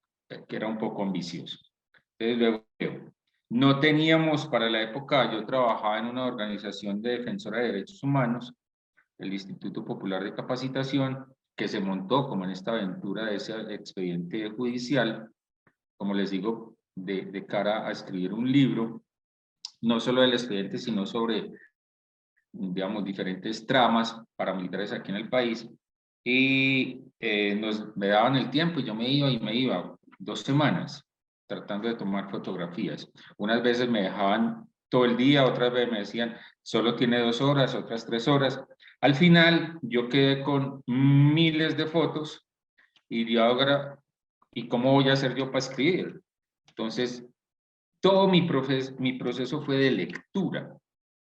que era un poco ambicioso. Entonces luego leo. No teníamos para la época, yo trabajaba en una organización de defensora de derechos humanos, el Instituto Popular de Capacitación, que se montó como en esta aventura de ese expediente judicial, como les digo, de cara a escribir un libro, no solo del expediente, sino sobre, digamos, diferentes tramas paramilitares aquí en el país, y me daban el tiempo y yo me iba 2 semanas tratando de tomar fotografías. Unas veces me dejaban todo el día, otras veces me decían, solo tiene 2 horas, otras 3 horas. Al final yo quedé con miles de fotos y ahora, ¿y cómo voy a hacer yo para escribir? Entonces, todo mi proceso fue de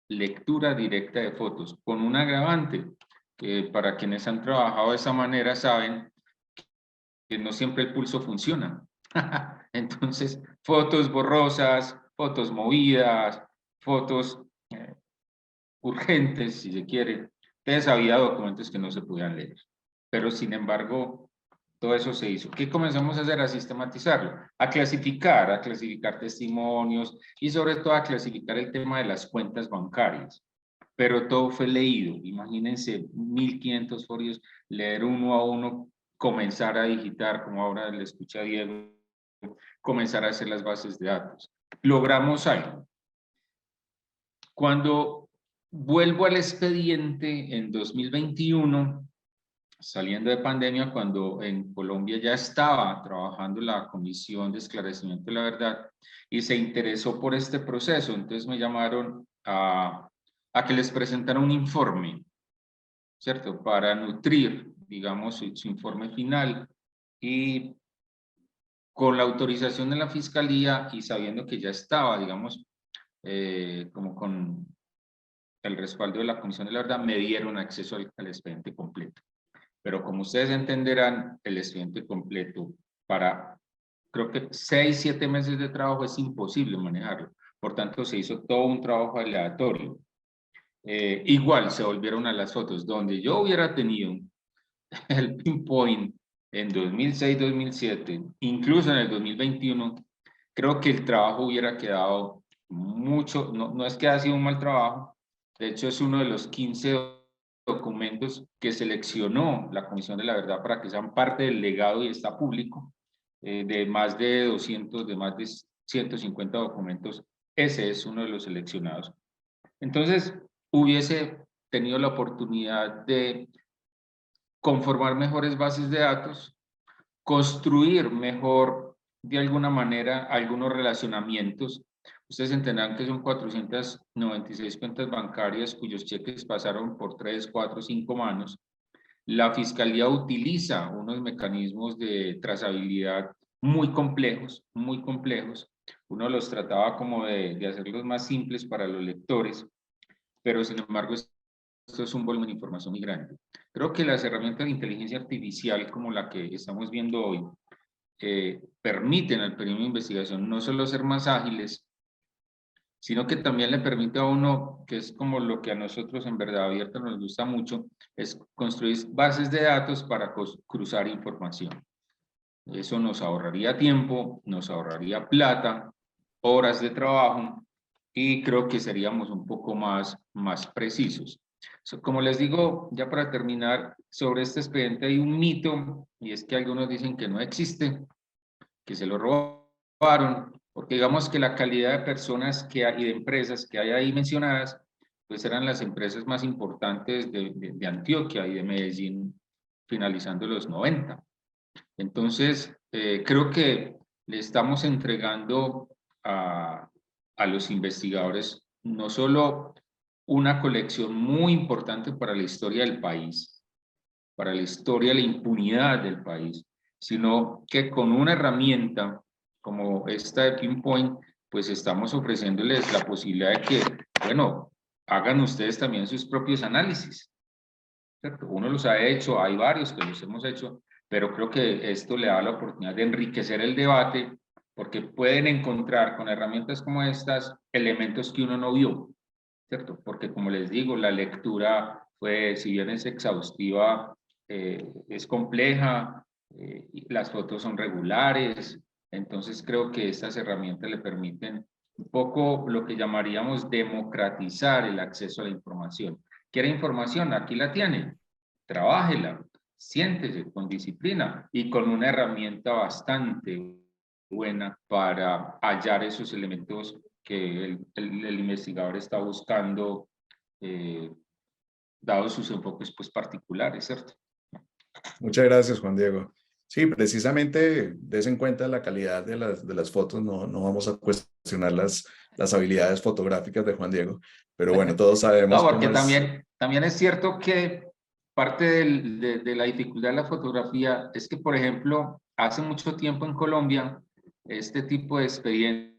lectura directa de fotos, con un agravante, que para quienes han trabajado de esa manera saben que no siempre el pulso funciona. Entonces, fotos borrosas, fotos movidas, fotos urgentes, si se quiere. Entonces, había documentos que no se podían leer. Pero, sin embargo, todo eso se hizo. ¿Qué comenzamos a hacer? A sistematizarlo, a clasificar testimonios y sobre todo a clasificar el tema de las cuentas bancarias. Pero todo fue leído. Imagínense 1500 folios, leer uno a uno, comenzar a digitar, como ahora le escuché a Diego, comenzar a hacer las bases de datos. Logramos algo. Cuando vuelvo al expediente en 2021, saliendo de pandemia, cuando en Colombia ya estaba trabajando la Comisión de Esclarecimiento de la Verdad y se interesó por este proceso, entonces me llamaron a que les presentara un informe, ¿cierto? Para nutrir, digamos, su informe final, y con la autorización de la Fiscalía y sabiendo que ya estaba, digamos, como con el respaldo de la Comisión de la Verdad, me dieron acceso al expediente completo. Pero como ustedes entenderán, el expediente completo para, creo que 6, 7 meses de trabajo es imposible manejarlo. Por tanto, se hizo todo un trabajo aleatorio. Igual se volvieron a las fotos. Donde yo hubiera tenido el pinpoint en 2006, 2007, incluso en el 2021, creo que el trabajo hubiera quedado mucho, no es que haya sido un mal trabajo, de hecho es uno de los 15 documentos que seleccionó la Comisión de la Verdad para que sean parte del legado y está público, de más de 200, de más de 150 documentos, ese es uno de los seleccionados. Entonces, hubiese tenido la oportunidad de conformar mejores bases de datos, construir mejor, de alguna manera, algunos relacionamientos. Ustedes entenderán que son 496 cuentas bancarias cuyos cheques pasaron por 3, 4, 5 manos. La Fiscalía utiliza unos mecanismos de trazabilidad muy complejos, muy complejos. Uno los trataba como de hacerlos más simples para los lectores, pero sin embargo esto es un volumen de información muy grande. Creo que las herramientas de inteligencia artificial como la que estamos viendo hoy permiten al periodismo de investigación no solo ser más ágiles, sino que también le permite a uno, que es como lo que a nosotros en Verdad Abierta nos gusta mucho, es construir bases de datos para cruzar información. Eso nos ahorraría tiempo, nos ahorraría plata, horas de trabajo, y creo que seríamos un poco más precisos. Como les digo, ya para terminar, sobre este expediente hay un mito, y es que algunos dicen que no existe, que se lo robaron, porque digamos que la calidad de personas que hay, y de empresas que hay ahí mencionadas, pues eran las empresas más importantes de Antioquia y de Medellín, finalizando los 90. Entonces, creo que le estamos entregando a los investigadores no solo una colección muy importante para la historia del país, para la historia de la impunidad del país, sino que con una herramienta como esta de Pinpoint, pues estamos ofreciéndoles la posibilidad de que, bueno, hagan ustedes también sus propios análisis, ¿cierto? Uno los ha hecho, hay varios que los hemos hecho, pero creo que esto le da la oportunidad de enriquecer el debate, porque pueden encontrar con herramientas como estas elementos que uno no vio, ¿cierto? Porque como les digo, la lectura, pues, si bien es exhaustiva, es compleja, y las fotos son regulares, entonces creo que estas herramientas le permiten un poco lo que llamaríamos democratizar el acceso a la información. ¿Quiere información? Aquí la tiene, trabájela, siéntese con disciplina y con una herramienta bastante buena para hallar esos elementos que el investigador está buscando, dados sus enfoques pues particulares, ¿cierto? Muchas gracias, Juan Diego. Sí, precisamente des en cuenta la calidad de las fotos, no vamos a cuestionar las habilidades fotográficas de Juan Diego, pero bueno, todos sabemos No, porque cómo es. también es cierto que parte de la dificultad de la fotografía es que, por ejemplo, hace mucho tiempo en Colombia, este tipo de expedientes,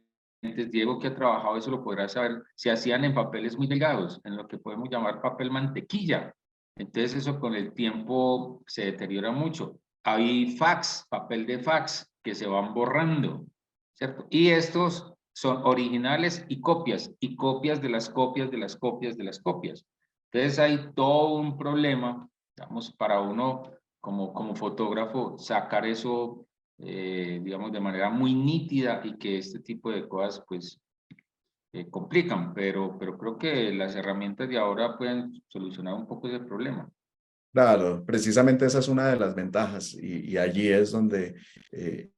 Diego que ha trabajado, eso lo podrá saber, se hacían en papeles muy delgados, en lo que podemos llamar papel mantequilla. Entonces eso con el tiempo se deteriora mucho. Hay fax, papel de fax, que se van borrando, ¿cierto? Y estos son originales y copias de las copias de las copias de las copias. Entonces hay todo un problema, digamos, para uno como fotógrafo sacar eso, digamos, de manera muy nítida, y que este tipo de cosas, pues, complican, pero creo que las herramientas de ahora pueden solucionar un poco ese problema. Claro, precisamente esa es una de las ventajas y allí es donde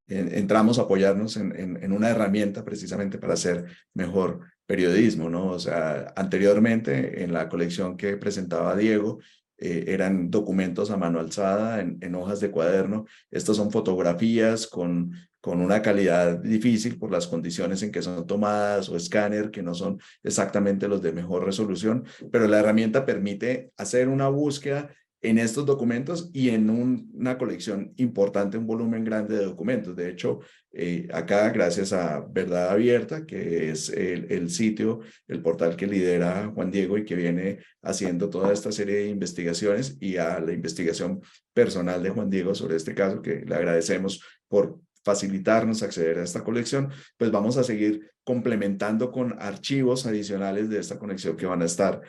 entramos a apoyarnos en una herramienta precisamente para hacer mejor periodismo, ¿no? O sea, anteriormente en la colección que presentaba Diego, eran documentos a mano alzada en hojas de cuaderno. Estos son fotografías con una calidad difícil por las condiciones en que son tomadas, o escáner que no son exactamente los de mejor resolución, pero la herramienta permite hacer una búsqueda en estos documentos y en una colección importante, un volumen grande de documentos. De hecho, acá, gracias a Verdad Abierta, que es el sitio, el portal que lidera Juan Diego y que viene haciendo toda esta serie de investigaciones, y a la investigación personal de Juan Diego sobre este caso, que le agradecemos por facilitarnos acceder a esta colección, pues vamos a seguir complementando con archivos adicionales de esta conexión que van a estar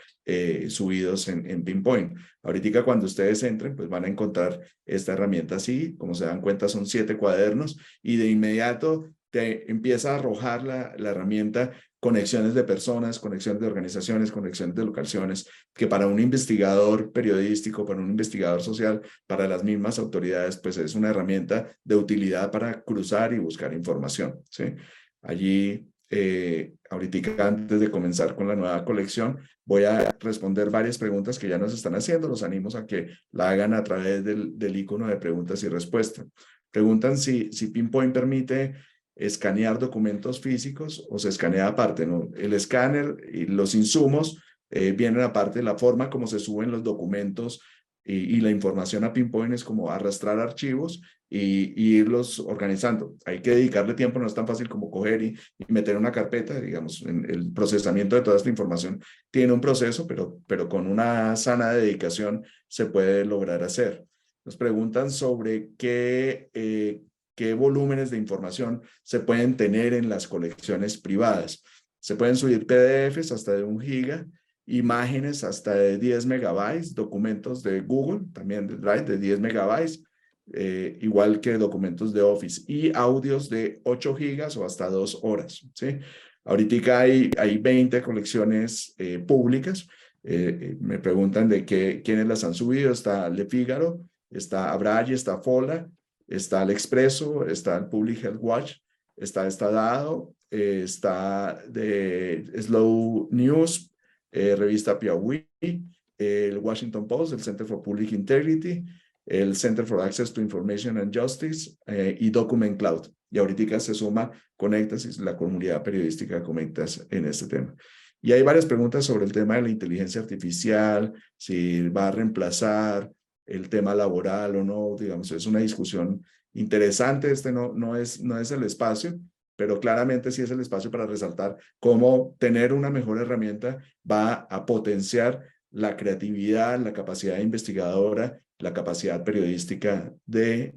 subidos en Pinpoint. Ahorita cuando ustedes entren, pues van a encontrar esta herramienta así, como se dan cuenta son 7 cuadernos, y de inmediato te empieza a arrojar la herramienta conexiones de personas, conexiones de organizaciones, conexiones de locaciones, que para un investigador periodístico, para un investigador social, para las mismas autoridades, pues es una herramienta de utilidad para cruzar y buscar información, ¿sí? Allí, ahorita antes de comenzar con la nueva colección, voy a responder varias preguntas que ya nos están haciendo. Los animo a que la hagan a través del icono de preguntas y respuestas. Preguntan si Pinpoint permite escanear documentos físicos o se escanea aparte, ¿no? El escáner y los insumos vienen aparte. La forma como se suben los documentos y la información a Pinpoint es como arrastrar archivos y irlos organizando. Hay que dedicarle tiempo, no es tan fácil como coger y meter una carpeta, digamos. El procesamiento de toda esta información tiene un proceso, pero con una sana dedicación se puede lograr hacer. Nos preguntan sobre qué qué volúmenes de información se pueden tener en las colecciones privadas. Se pueden subir PDFs hasta de 1 giga, imágenes hasta de 10 megabytes, documentos de Google, también de Drive de 10 megabytes, igual que documentos de Office, y audios de 8 gigas o hasta 2 horas, ¿sí? Ahorita hay 20 colecciones públicas. Me preguntan de quiénes las han subido. Está Le Figaro, está Abrage, está Fola, está El Expreso, está el Public Health Watch, está Estadado, está de Slow News, revista Piauí, el Washington Post, el Center for Public Integrity, el Center for Access to Information and Justice y Document Cloud. Y ahorita se suma Conectas y la comunidad periodística Conectas en este tema. Y hay varias preguntas sobre el tema de la inteligencia artificial, si va a reemplazar el tema laboral o no. Digamos, es una discusión interesante. Este no es el espacio, pero claramente sí es el espacio para resaltar cómo tener una mejor herramienta va a potenciar la creatividad, la capacidad investigadora, la capacidad periodística de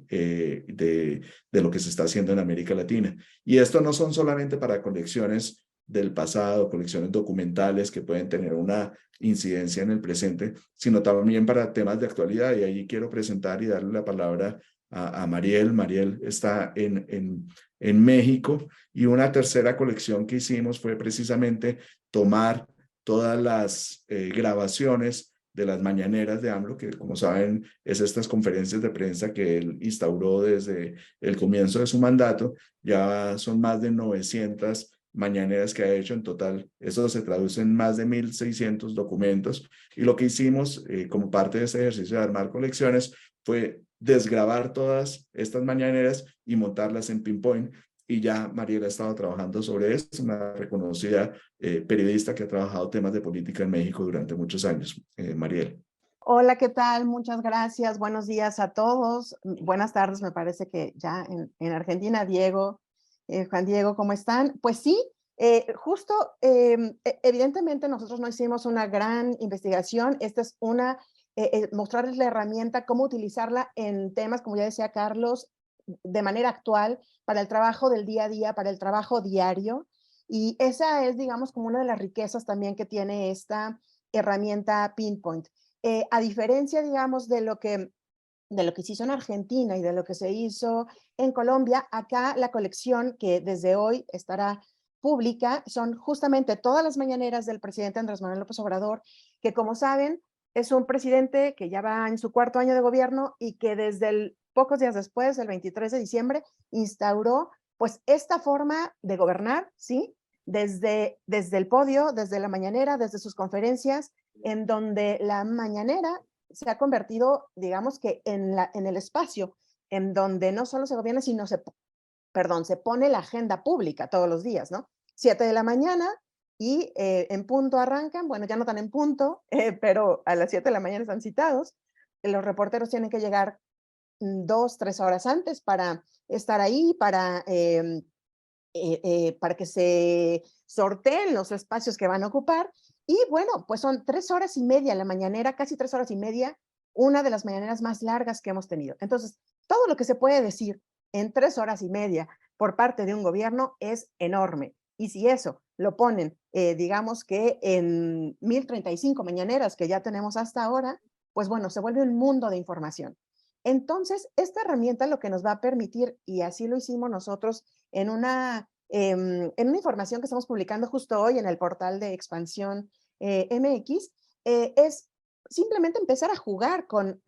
lo que se está haciendo en América Latina. Y esto no son solamente para colecciones del pasado, colecciones documentales que pueden tener una incidencia en el presente, sino también para temas de actualidad. Y ahí quiero presentar y darle la palabra a Mariel. Mariel está en México, y una tercera colección que hicimos fue precisamente tomar todas las grabaciones de las mañaneras de AMLO, que como saben es estas conferencias de prensa que él instauró desde el comienzo de su mandato. Ya son más de 900 mañaneras que ha hecho en total. Eso se traduce en más de 1,600 documentos. Y lo que hicimos como parte de este ejercicio de armar colecciones fue desgrabar todas estas mañaneras y montarlas en Pinpoint. Y ya Mariela ha estado trabajando sobre esto, una reconocida periodista que ha trabajado temas de política en México durante muchos años. Mariela. Hola, ¿qué tal? Muchas gracias. Buenos días a todos. Buenas tardes, me parece que ya en Argentina. Diego, Juan Diego, ¿cómo están? Pues sí, justo, evidentemente nosotros no hicimos una gran investigación. Esta es mostrarles la herramienta, cómo utilizarla en temas, como ya decía Carlos, de manera actual, para el trabajo del día a día, para el trabajo diario. Y esa es, digamos, como una de las riquezas también que tiene esta herramienta Pinpoint. A diferencia, digamos, de lo que se hizo en Argentina y de lo que se hizo en Colombia, acá la colección que desde hoy estará pública son justamente todas las mañaneras del presidente Andrés Manuel López Obrador, que como saben es un presidente que ya va en su 4º año de gobierno y que desde pocos días después, el 23 de diciembre, instauró pues esta forma de gobernar, ¿sí? Desde el podio, desde la mañanera, desde sus conferencias, en donde la mañanera se ha convertido, digamos que en el espacio en donde no solo se gobierna, sino se pone la agenda pública todos los días, ¿no? 7 de la mañana y en punto arrancan, bueno, ya no tan en punto, pero a las 7 de la mañana están citados. Los reporteros tienen que llegar 2, 3 horas antes para estar ahí, para que se sorteen los espacios que van a ocupar. Y bueno, pues son 3 horas y media la mañanera, casi 3 horas y media, una de las mañaneras más largas que hemos tenido. Entonces, todo lo que se puede decir en 3 horas y media por parte de un gobierno es enorme. Y si eso lo ponen, digamos que en 1,035 mañaneras que ya tenemos hasta ahora, pues bueno, se vuelve un mundo de información. Entonces, esta herramienta lo que nos va a permitir, y así lo hicimos nosotros en una información que estamos publicando justo hoy en el portal de Expansión MX, es simplemente empezar a jugar con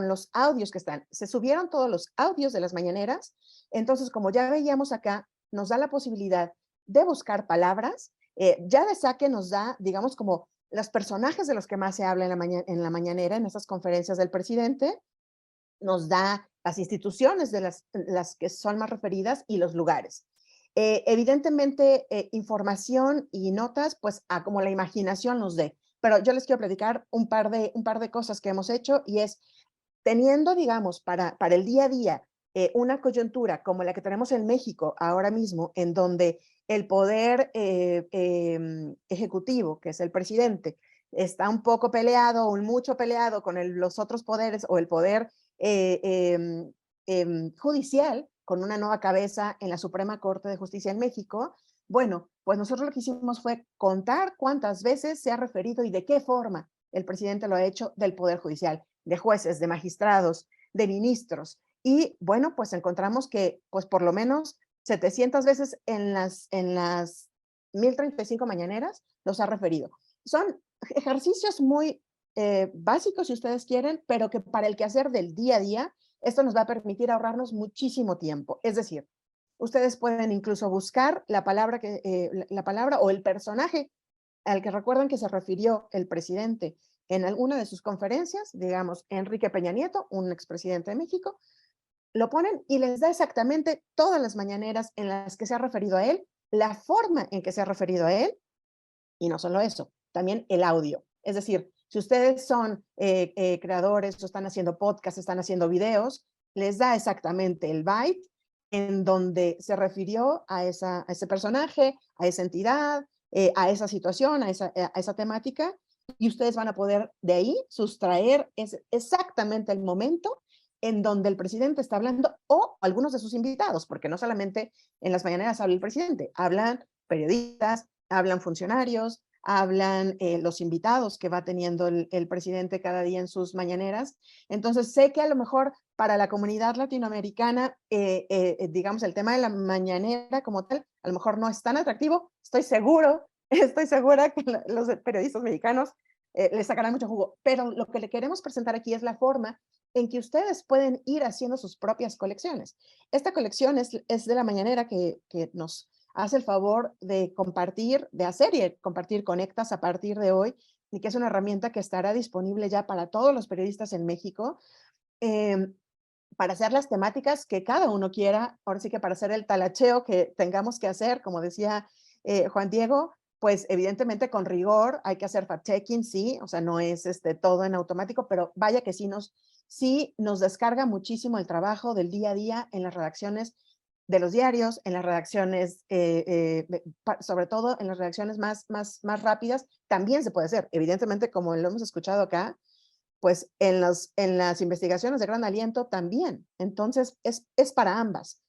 los audios que están. Se subieron todos los audios de las mañaneras, entonces como ya veíamos acá, nos da la posibilidad de buscar palabras, ya de saque nos da, digamos, como los personajes de los que más se habla en la mañanera, en esas conferencias del presidente, nos da las instituciones de las que son más referidas y los lugares. Evidentemente, información y notas, pues como la imaginación nos dé. Pero yo les quiero platicar un par de cosas que hemos hecho, y es teniendo, digamos, para el día a día, una coyuntura como la que tenemos en México ahora mismo, en donde el poder ejecutivo, que es el presidente, está un poco peleado o mucho peleado con los otros poderes o el poder judicial, con una nueva cabeza en la Suprema Corte de Justicia en México. Bueno, pues nosotros lo que hicimos fue contar cuántas veces se ha referido y de qué forma el presidente lo ha hecho del Poder Judicial, de jueces, de magistrados, de ministros. Y bueno, pues encontramos que pues por lo menos 700 veces en las 1035 mañaneras los ha referido. Son ejercicios muy básicos, si ustedes quieren, pero que para el quehacer del día a día, esto nos va a permitir ahorrarnos muchísimo tiempo. Es decir, ustedes pueden incluso buscar la palabra o el personaje al que recuerdan que se refirió el presidente en alguna de sus conferencias, digamos, Enrique Peña Nieto, un expresidente de México, lo ponen y les da exactamente todas las mañaneras en las que se ha referido a él, la forma en que se ha referido a él, y no solo eso, también el audio. Es decir, si ustedes son creadores o están haciendo podcasts, están haciendo videos, les da exactamente el byte en donde se refirió a ese personaje, a esa entidad, a esa situación, a esa temática, y ustedes van a poder de ahí sustraer exactamente el momento en donde el presidente está hablando o algunos de sus invitados, porque no solamente en las mañaneras habla el presidente, hablan periodistas, hablan funcionarios, hablan los invitados que va teniendo el presidente cada día en sus mañaneras. Entonces sé que a lo mejor para la comunidad latinoamericana, digamos, el tema de la mañanera como tal, a lo mejor no es tan atractivo. Estoy segura que los periodistas mexicanos les sacarán mucho jugo, pero lo que le queremos presentar aquí es la forma en que ustedes pueden ir haciendo sus propias colecciones. Esta colección es de la mañanera que nos hace el favor de compartir, de hacer y compartir Conectas a partir de hoy, y que es una herramienta que estará disponible ya para todos los periodistas en México, para hacer las temáticas que cada uno quiera, ahora sí que para hacer el talacheo que tengamos que hacer, como decía Juan Diego, pues evidentemente con rigor hay que hacer fact-checking, sí, o sea, no es todo en automático, pero vaya que sí nos descarga muchísimo el trabajo del día a día en las redacciones de los diarios, en las redacciones, sobre todo en las redacciones más rápidas, también se puede hacer. Evidentemente, como lo hemos escuchado acá, pues en las investigaciones de gran aliento también. Entonces, es para ambas,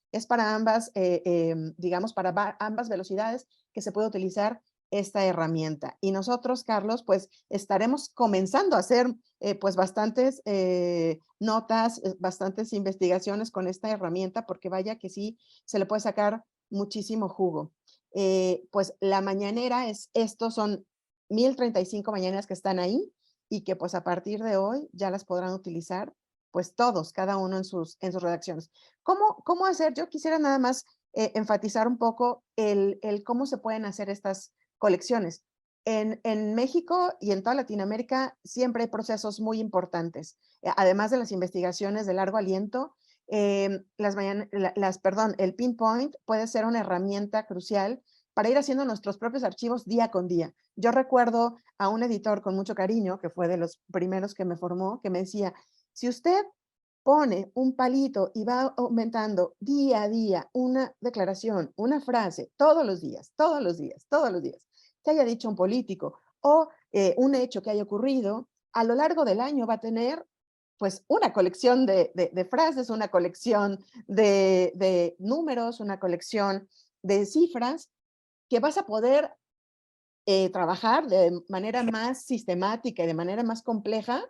digamos, para ambas velocidades que se puede utilizar esta herramienta. Y nosotros, Carlos, pues estaremos comenzando a hacer pues bastantes notas, bastantes investigaciones con esta herramienta, porque vaya que sí, se le puede sacar muchísimo jugo. Pues la mañanera estos son 1035 mañaneras que están ahí y que pues a partir de hoy ya las podrán utilizar pues todos, cada uno en sus redacciones. ¿Cómo hacer? Yo quisiera nada más enfatizar un poco el cómo se pueden hacer estas colecciones. En México y en toda Latinoamérica siempre hay procesos muy importantes. Además de las investigaciones de largo aliento, el Pinpoint puede ser una herramienta crucial para ir haciendo nuestros propios archivos día con día. Yo recuerdo a un editor con mucho cariño, que fue de los primeros que me formó, que me decía, si usted pone un palito y va aumentando día a día una declaración, una frase, todos los días, que haya dicho un político o un hecho que haya ocurrido, a lo largo del año va a tener pues una colección de frases, una colección de números, una colección de cifras que vas a poder trabajar de manera más sistemática y de manera más compleja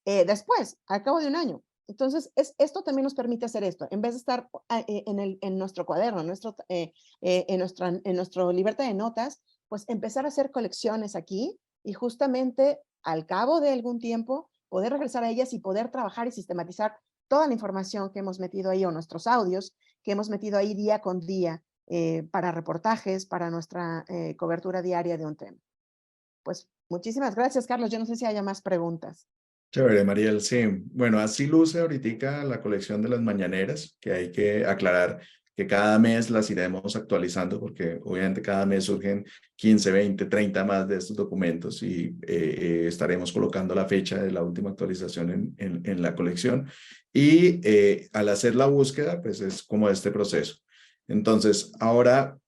después, al cabo de un año. Entonces, esto también nos permite hacer esto. En vez de estar en nuestro cuaderno, en nuestro libreta de notas, pues empezar a hacer colecciones aquí y justamente al cabo de algún tiempo poder regresar a ellas y poder trabajar y sistematizar toda la información que hemos metido ahí o nuestros audios que hemos metido ahí día con día para reportajes, para nuestra cobertura diaria de un tema. Pues muchísimas gracias, Carlos. Yo no sé si haya más preguntas. Chévere, Mariel, sí. Bueno, así luce ahorita la colección de las mañaneras, que hay que aclarar que cada mes las iremos actualizando, porque obviamente cada mes surgen 15, 20, 30 más de estos documentos y estaremos colocando la fecha de la última actualización en la colección. Y al hacer la búsqueda, pues es como este proceso. Entonces, ahora,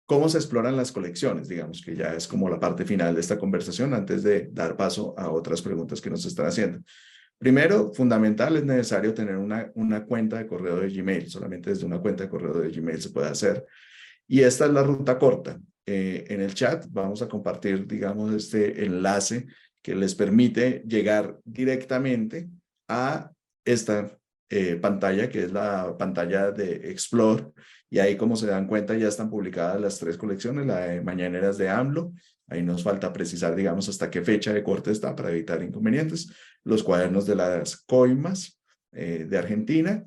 ¿cómo se exploran las colecciones? Digamos que ya es como la parte final de esta conversación antes de dar paso a otras preguntas que nos están haciendo. Primero, fundamental, es necesario tener una cuenta de correo de Gmail. Solamente desde una cuenta de correo de Gmail se puede hacer. Y esta es la ruta corta. En el chat vamos a compartir, digamos, este enlace que les permite llegar directamente a esta pantalla, que es la pantalla de Explore. Y ahí, como se dan cuenta, ya están publicadas las 3 colecciones, la de Mañaneras de AMLO. Ahí nos falta precisar, digamos, hasta qué fecha de corte está para evitar inconvenientes. Los cuadernos de las coimas de Argentina.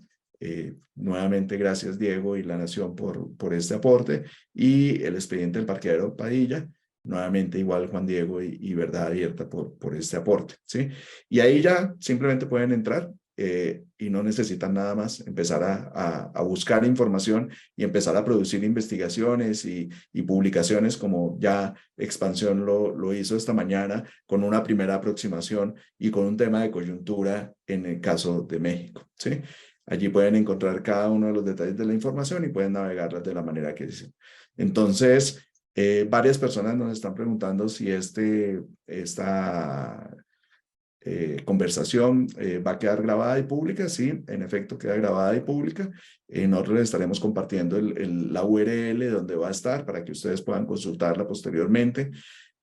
Nuevamente, gracias Diego y La Nación por este aporte. Y el expediente del parqueadero Padilla. Nuevamente, igual Juan Diego y Verdad Abierta por este aporte, ¿sí? Y ahí ya simplemente pueden entrar y no necesitan nada más, empezar a buscar información y empezar a producir investigaciones y publicaciones, como ya Expansión lo hizo esta mañana, con una primera aproximación y con un tema de coyuntura en el caso de México, ¿sí? Allí pueden encontrar cada uno de los detalles de la información y pueden navegarlas de la manera que dicen. Entonces, varias personas nos están preguntando si esta conversación va a quedar grabada y pública. Sí, en efecto queda grabada y pública. Nosotros les estaremos compartiendo la URL donde va a estar para que ustedes puedan consultarla posteriormente.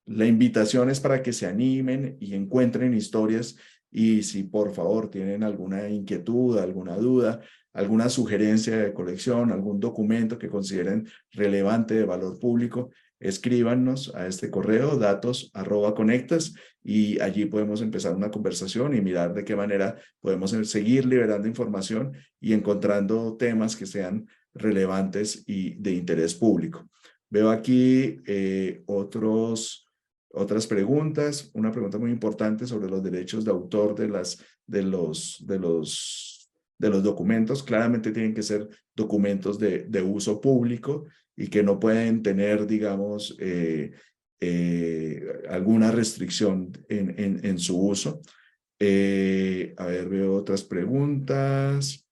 La invitación es para que se animen y encuentren historias, y si por favor tienen alguna inquietud, alguna duda, alguna sugerencia de colección, algún documento que consideren relevante de valor público, escríbanos a este correo datos@conectas, y allí podemos empezar una conversación y mirar de qué manera podemos seguir liberando información y encontrando temas que sean relevantes y de interés público. Veo aquí otras preguntas. Una pregunta muy importante sobre los derechos de autor de los documentos. Claramente tienen que ser documentos de uso público y que no pueden tener, digamos, alguna restricción en su uso. A ver, veo otras preguntas.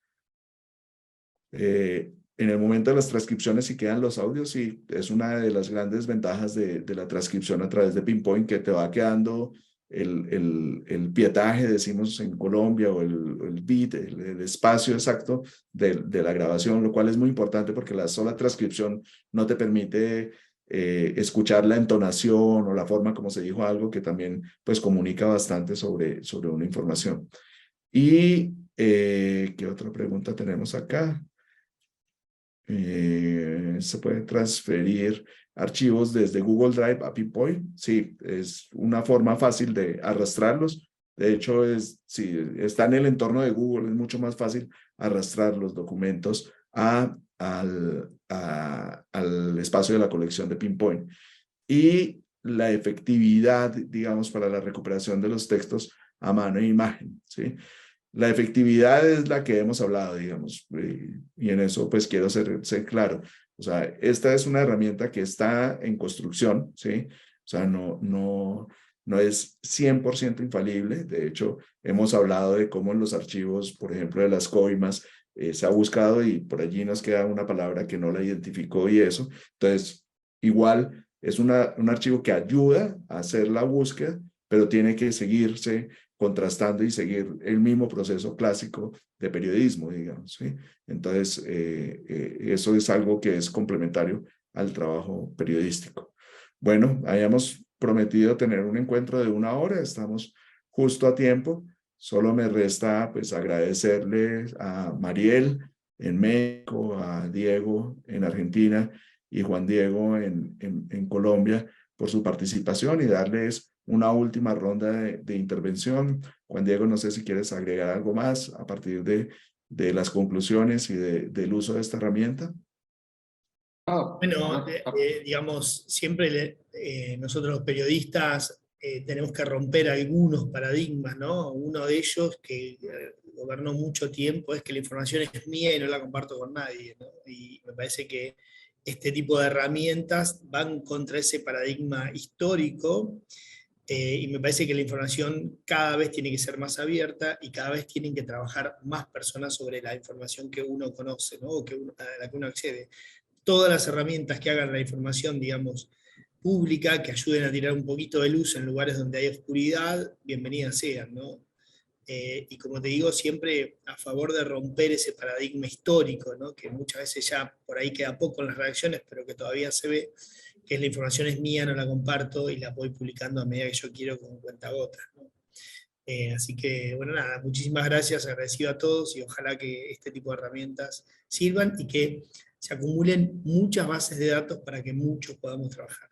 En el momento de las transcripciones, si quedan los audios, sí, es una de las grandes ventajas de la transcripción a través de Pinpoint, que te va quedando el pietaje, decimos en Colombia, o el beat, el espacio exacto de la grabación, lo cual es muy importante porque la sola transcripción no te permite escuchar la entonación o la forma como se dijo algo, que también pues comunica bastante sobre una información. Y ¿qué otra pregunta tenemos acá? ¿Se pueden transferir archivos desde Google Drive a Pinpoint? Sí, es una forma fácil de arrastrarlos. De hecho, si está en el entorno de Google, es mucho más fácil arrastrar los documentos al espacio de la colección de Pinpoint. Y la efectividad, digamos, para la recuperación de los textos a mano e imagen, ¿sí? La efectividad es la que hemos hablado, digamos, y en eso pues quiero ser claro. O sea, esta es una herramienta que está en construcción, ¿sí? O sea, no es 100% infalible. De hecho, hemos hablado de cómo en los archivos, por ejemplo, de las coimas, se ha buscado y por allí nos queda una palabra que no la identificó y eso. Entonces, igual es un archivo que ayuda a hacer la búsqueda, pero tiene que seguirse contrastando y seguir el mismo proceso clásico de periodismo, digamos, ¿sí? Entonces, eso es algo que es complementario al trabajo periodístico. Bueno, habíamos prometido tener un encuentro de 1 hora, estamos justo a tiempo. Solo me resta pues agradecerle a Mariel en México, a Diego en Argentina y Juan Diego en Colombia por su participación, y darles una última ronda de intervención. Juan Diego, no sé si quieres agregar algo más a partir de las conclusiones y del uso de esta herramienta. Bueno, digamos, siempre nosotros los periodistas tenemos que romper algunos paradigmas, ¿no? Uno de ellos que gobernó mucho tiempo es que la información es mía y no la comparto con nadie, ¿no? Y me parece que este tipo de herramientas van contra ese paradigma histórico, y me parece que la información cada vez tiene que ser más abierta y cada vez tienen que trabajar más personas sobre la información que uno conoce, ¿no? O a la que uno accede. Todas las herramientas que hagan la información, digamos, pública, que ayuden a tirar un poquito de luz en lugares donde hay oscuridad, bienvenidas sean, ¿no? Y como te digo, siempre a favor de romper ese paradigma histórico, ¿no? Que muchas veces ya por ahí queda poco en las redacciones, pero que todavía se ve, que es la información es mía, no la comparto y la voy publicando a medida que yo quiero con cuentagotas, ¿no? Así que, bueno, nada, muchísimas gracias, agradecido a todos y ojalá que este tipo de herramientas sirvan y que se acumulen muchas bases de datos para que muchos podamos trabajar.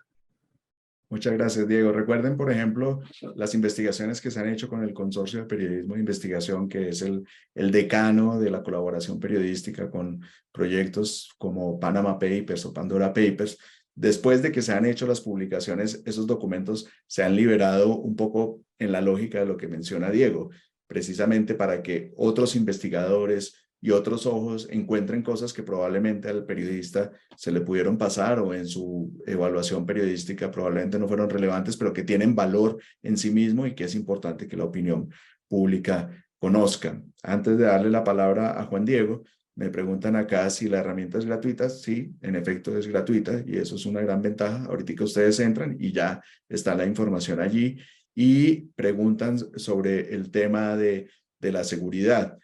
Muchas gracias, Diego. Recuerden, por ejemplo, las investigaciones que se han hecho con el Consorcio de Periodismo de Investigación, que es el decano de la colaboración periodística con proyectos como Panama Papers o Pandora Papers. Después de que se han hecho las publicaciones, esos documentos se han liberado un poco en la lógica de lo que menciona Diego, precisamente para que otros investigadores y otros ojos encuentren cosas que probablemente al periodista se le pudieron pasar o en su evaluación periodística probablemente no fueron relevantes, pero que tienen valor en sí mismo y que es importante que la opinión pública conozca. Antes de darle la palabra a Juan Diego, me preguntan acá si la herramienta es gratuita. Sí, en efecto es gratuita y eso es una gran ventaja. Ahorita ustedes entran y ya está la información allí y preguntan sobre el tema de la seguridad.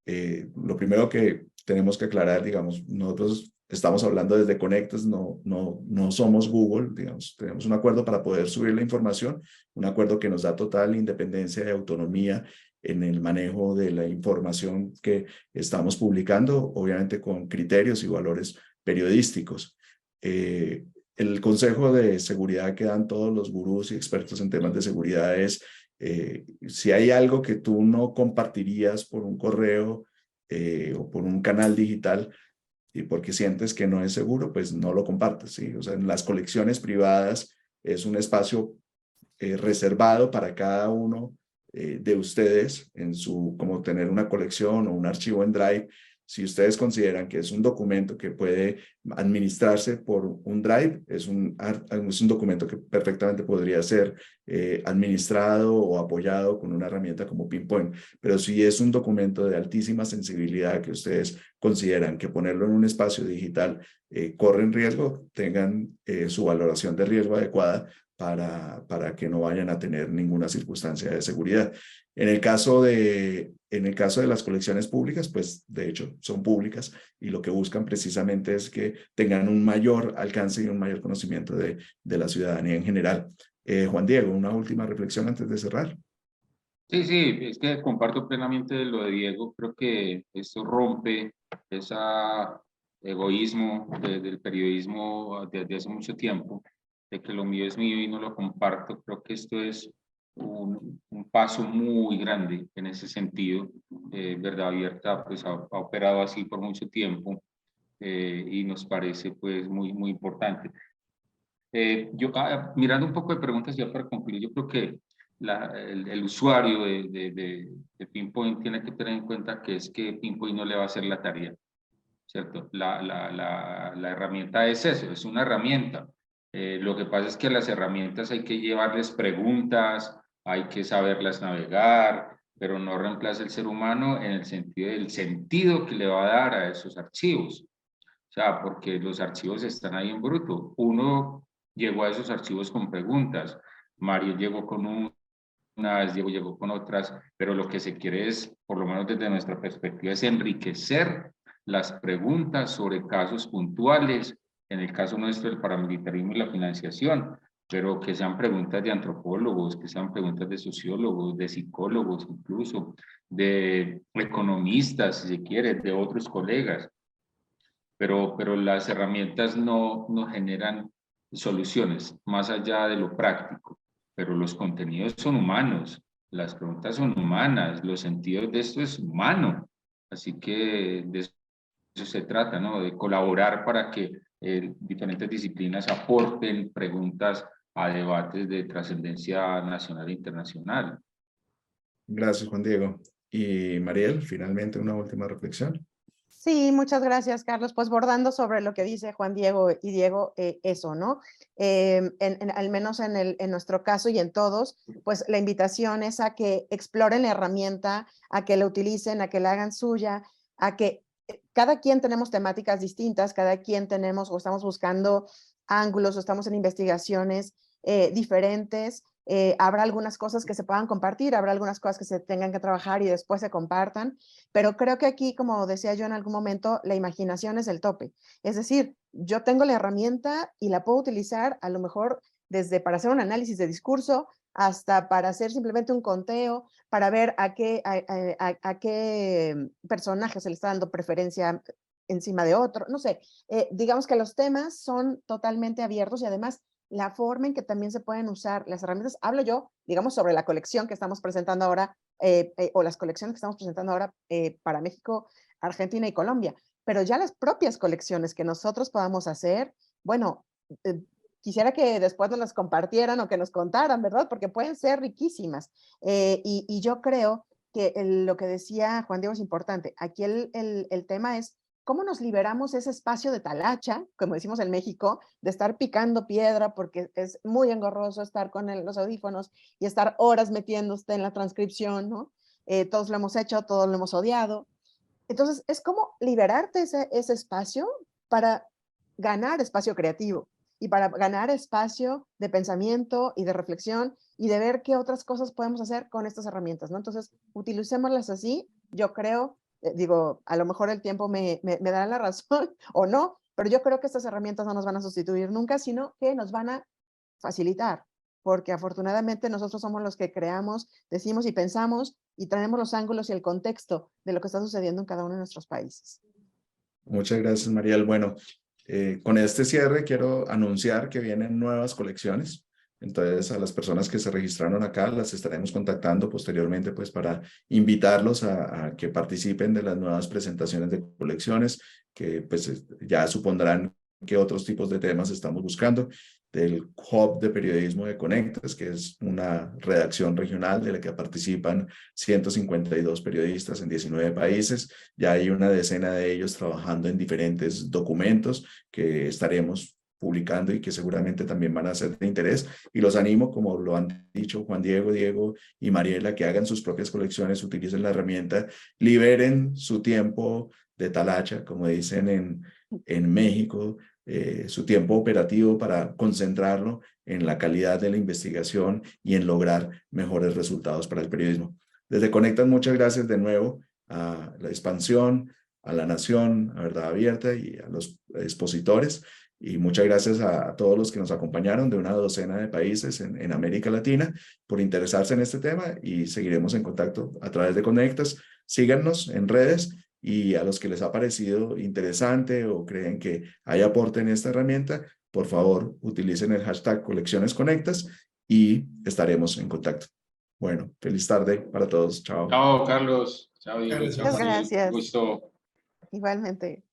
Lo primero que tenemos que aclarar, digamos, nosotros estamos hablando desde Conectas, no somos Google, digamos, tenemos un acuerdo para poder subir la información, un acuerdo que nos da total independencia y autonomía en el manejo de la información que estamos publicando, obviamente con criterios y valores periodísticos. El consejo de seguridad que dan todos los gurús y expertos en temas de seguridad es si hay algo que tú no compartirías por un correo o por un canal digital y porque sientes que no es seguro, pues no lo compartes, ¿sí? O sea, en las colecciones privadas es un espacio reservado para cada uno de ustedes en su, como tener una colección o un archivo en Drive. Si ustedes consideran que es un documento que puede administrarse por un Drive, es un documento que perfectamente podría ser administrado o apoyado con una herramienta como Pinpoint. Pero si es un documento de altísima sensibilidad que ustedes consideran que ponerlo en un espacio digital corre en riesgo, tengan su valoración de riesgo adecuada para que no vayan a tener ninguna circunstancia de seguridad. En el caso de las colecciones públicas, pues de hecho son públicas y lo que buscan precisamente es que tengan un mayor alcance y un mayor conocimiento de la ciudadanía en general. Juan Diego, una última reflexión antes de cerrar. Sí, sí, es que comparto plenamente lo de Diego. Creo que esto rompe ese egoísmo del periodismo desde hace mucho tiempo, de que lo mío es mío y no lo comparto. Creo que esto es un paso muy grande en ese sentido. Verdad Abierta pues ha operado así por mucho tiempo y nos parece pues muy importante. Mirando un poco de preguntas ya para concluir, yo creo que el usuario de Pinpoint tiene que tener en cuenta que es que Pinpoint no le va a hacer la tarea, ¿cierto? La herramienta es eso, es una herramienta. Lo que pasa es que a las herramientas hay que llevarles preguntas, hay que saberlas navegar, pero no reemplaza el ser humano en el sentido del sentido que le va a dar a esos archivos. O sea, porque los archivos están ahí en bruto. Uno llegó a esos archivos con preguntas, Mario llegó con unas, Diego llegó con otras, pero lo que se quiere es, por lo menos desde nuestra perspectiva, es enriquecer las preguntas sobre casos puntuales, en el caso nuestro del paramilitarismo y la financiación, pero que sean preguntas de antropólogos, que sean preguntas de sociólogos, de psicólogos incluso, de economistas, si se quiere, de otros colegas. Pero las herramientas no generan soluciones más allá de lo práctico, pero los contenidos son humanos, las preguntas son humanas, los sentidos de esto es humano, así que de eso se trata, ¿no? De colaborar para que diferentes disciplinas aporten preguntas a debates de trascendencia nacional e internacional. Gracias, Juan Diego. Y Mariel, finalmente una última reflexión. Sí, muchas gracias, Carlos. Pues bordando sobre lo que dice Juan Diego y Diego, eso, ¿no? Al menos en nuestro caso y en todos, pues la invitación es a que exploren la herramienta, a que la utilicen, a que la hagan suya, a que cada quien tenemos temáticas distintas, cada quien tenemos o estamos buscando ángulos o estamos en investigaciones diferentes, Habrá algunas cosas que se puedan compartir, habrá algunas cosas que se tengan que trabajar y después se compartan, pero creo que aquí, como decía yo en algún momento, la imaginación es el tope. Es decir, yo tengo la herramienta y la puedo utilizar a lo mejor desde para hacer un análisis de discurso hasta para hacer simplemente un conteo, para ver a qué personaje se le está dando preferencia encima de otro, no sé. Digamos que los temas son totalmente abiertos y además la forma en que también se pueden usar las herramientas. Hablo yo, digamos, sobre la colección que estamos presentando ahora, o las colecciones que estamos presentando ahora para México, Argentina y Colombia, pero ya las propias colecciones que nosotros podamos hacer, bueno, quisiera que después nos las compartieran o que nos contaran, ¿verdad? Porque pueden ser riquísimas. Y yo creo que lo que decía Juan Diego es importante. Aquí el tema es cómo nos liberamos ese espacio de talacha, como decimos en México, de estar picando piedra porque es muy engorroso estar con los audífonos y estar horas metiéndose en la transcripción, ¿no? Todos lo hemos hecho, todos lo hemos odiado. Entonces, es como liberarte ese espacio para ganar espacio creativo y para ganar espacio de pensamiento y de reflexión y de ver qué otras cosas podemos hacer con estas herramientas, ¿no? Entonces, utilicémoslas así, yo creo, digo, a lo mejor el tiempo me dará la razón o no, pero yo creo que estas herramientas no nos van a sustituir nunca, sino que nos van a facilitar, porque afortunadamente nosotros somos los que creamos, decimos y pensamos y traemos los ángulos y el contexto de lo que está sucediendo en cada uno de nuestros países. Muchas gracias, Mariel. Bueno, con este cierre quiero anunciar que vienen nuevas colecciones. Entonces, a las personas que se registraron acá, las estaremos contactando posteriormente, pues, para invitarlos a que participen de las nuevas presentaciones de colecciones, que pues ya supondrán qué otros tipos de temas estamos buscando, del Hub de Periodismo de Conectas, que es una redacción regional de la que participan 152 periodistas en 19 países. Ya hay una decena de ellos trabajando en diferentes documentos que estaremos publicando y que seguramente también van a ser de interés. Y los animo, como lo han dicho Juan Diego, Diego y Mariela, que hagan sus propias colecciones, utilicen la herramienta, liberen su tiempo de talacha, como dicen en México, su tiempo operativo para concentrarlo en la calidad de la investigación y en lograr mejores resultados para el periodismo. Desde Conectas, muchas gracias de nuevo a la Expansión, a La Nación, a Verdad Abierta y a los expositores. Y muchas gracias a todos los que nos acompañaron de una docena de países en América Latina por interesarse en este tema, y seguiremos en contacto a través de Conectas. Síganos en redes, y a los que les ha parecido interesante o creen que hay aporte en esta herramienta, por favor, utilicen el hashtag ColeccionesConectas y estaremos en contacto. Bueno, feliz tarde para todos. Chao. Chao, Carlos. Chao, Diego. Carlos, Chao, Muchas Juan. gracias. Gusto. Igualmente.